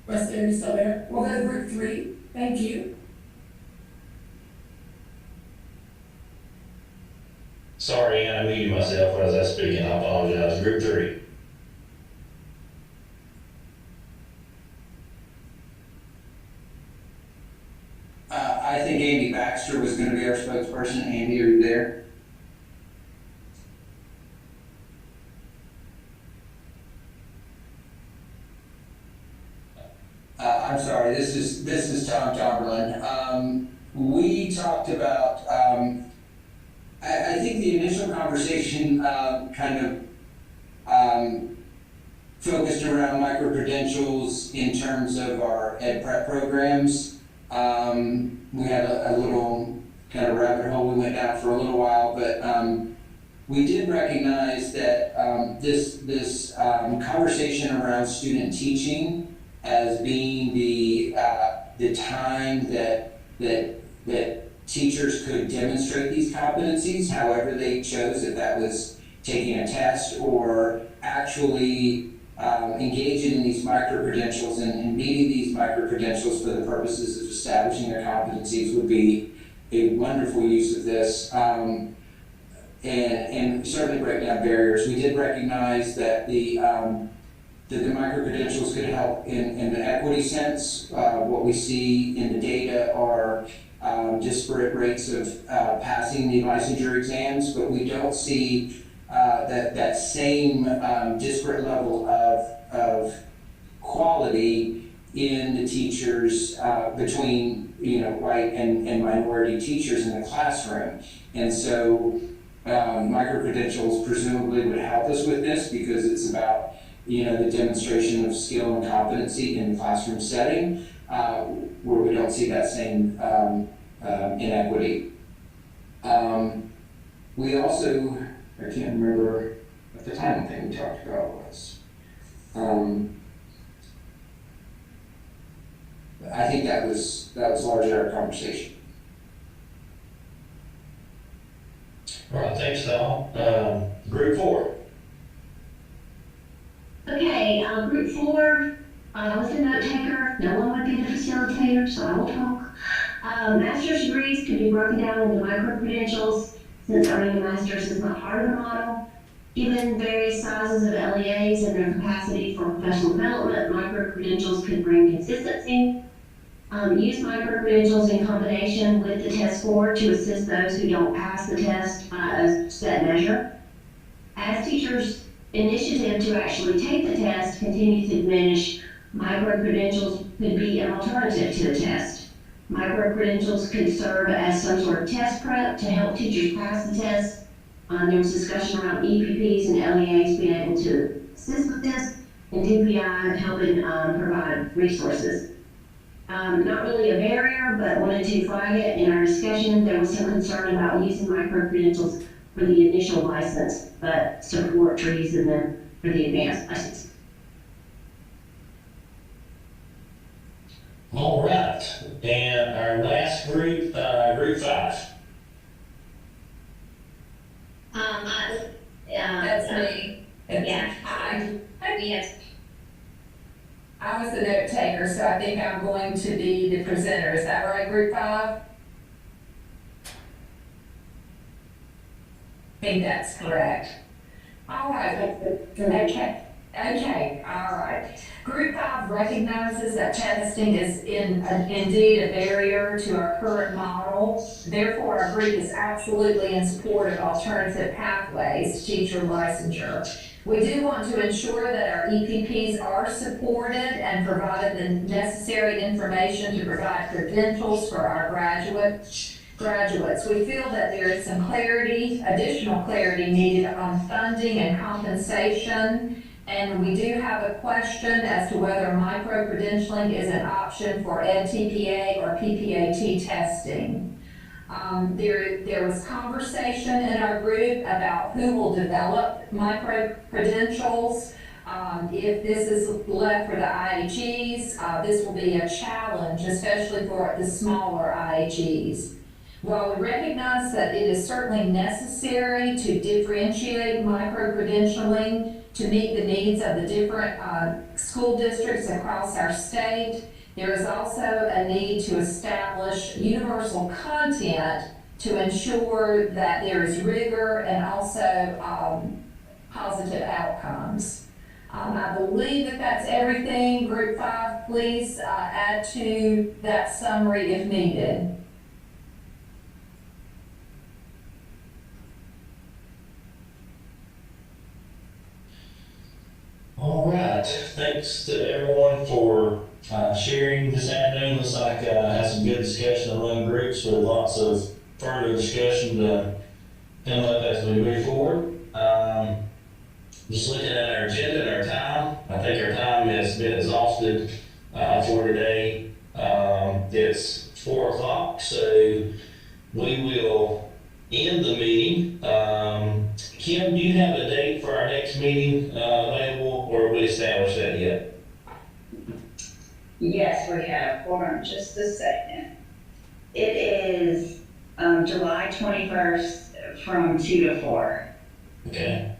Wes, are you still there? We'll go to group 3. Thank you. Sorry, Ann, I muted myself as I was speaking. I apologize. Group 3. I think Andy Baxter was going to be our spokesperson. Andy, are you there? I'm sorry, this is Tom Tomberlin. We talked about, I think the initial conversation kind of focused around micro-credentials in terms of our ed prep programs. We had a little kind of rabbit hole we went down for a little while, but we did recognize that this conversation around student teaching as being the time that teachers could demonstrate these competencies, however they chose, if that was taking a test or actually engaging in these micro-credentials and meeting these micro-credentials for the purposes of establishing their competencies would be a wonderful use of this. And certainly break down barriers. We did recognize that the micro-credentials could help in the equity sense. What we see in the data are disparate rates of passing the licensure exams, but we don't see that same disparate level of quality in the teachers between white and minority teachers in the classroom. And so micro-credentials presumably would help us with this because it's about the demonstration of skill and competency in the classroom setting, where we don't see that same inequity. We also, I can't remember what the final thing we talked about was. I think that was largely our conversation. All right, thanks, Tom. Group 4. Okay, group 4, I was the note taker. No one would be the facilitator, so I will talk. Master's degrees could be broken down into micro-credentials since earning a master's is not part of the model. Given various sizes of LEAs and their capacity for professional development, micro-credentials could bring consistency. Use micro-credentials in combination with the test score to assist those who don't pass the test by a set measure. As teachers' initiative to actually take the test continues to diminish, micro-credentials could be an alternative to the test. Micro-credentials could serve as some sort of test prep to help teachers pass the test. There was discussion around EPPs and LEAs being able to assist with this, and DPI helping provide resources. Not really a barrier, but wanted to flag it in our discussion. There was some concern about using micro-credentials for the initial license, but support for using them for the advanced license. All right, and our last group, group 5. That's me. Yeah. Hi. Yes. I was the note taker, so I think I'm going to be the presenter. Is that right, group 5? I think that's correct. All right. Okay. All right. Group 5 recognizes that testing is indeed a barrier to our current model. Therefore, our group is absolutely in support of alternative pathways to teacher licensure. We do want to ensure that our EPPs are supported and provided the necessary information to provide credentials for our graduates. We feel that there is some additional clarity needed on funding and compensation. And we do have a question as to whether micro-credentialing is an option for EdTPA or PPAT testing. There was conversation in our group about who will develop micro-credentials. If this is left for the IHEs, this will be a challenge, especially for the smaller IHEs. While we recognize that it is certainly necessary to differentiate micro-credentialing to meet the needs of the different school districts across our state, there is also a need to establish universal content to ensure that there is rigor and also positive outcomes. I believe that that's everything. Group 5, please add to that summary if needed. All right, thanks to everyone for sharing this afternoon. Looks like had some good discussion among groups with lots of further discussion to come up as we move forward. Just looking at our agenda and our time, I think our time has been exhausted for today. It's 4 o'clock, so we will end the meeting. Kim, do you have a date for our next meeting available, or have we established that yet? Yes, we have. Hold on just a second. It is July 21st from 2 to 4. Okay.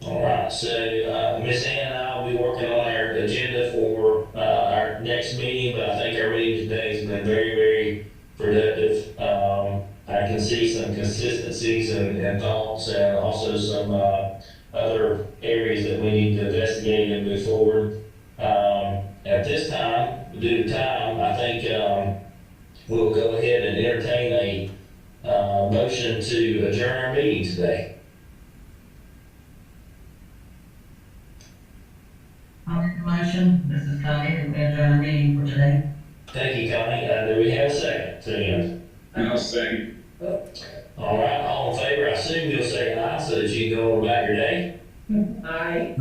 All right. So Miss Ann and I will be working on our agenda for our next meeting, but I think our meeting today has been very, very productive. I can see some consistencies and thoughts, and also some other areas that we need to investigate and move forward. At this time, due to time, I think we'll go ahead and entertain a motion to adjourn our meeting today. I'll make the motion. This is Connie, and we adjourn our meeting for today. Thank you, Connie. Do we have a second to the end? I'll second. All right, all in favor, I assume you'll say aye so that you can go on about your day. Aye.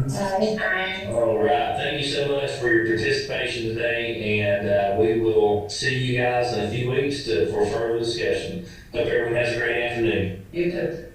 All right, thank you so much for your participation today, and we will see you guys in a few weeks for further discussion. Hope everyone has a great afternoon. You too.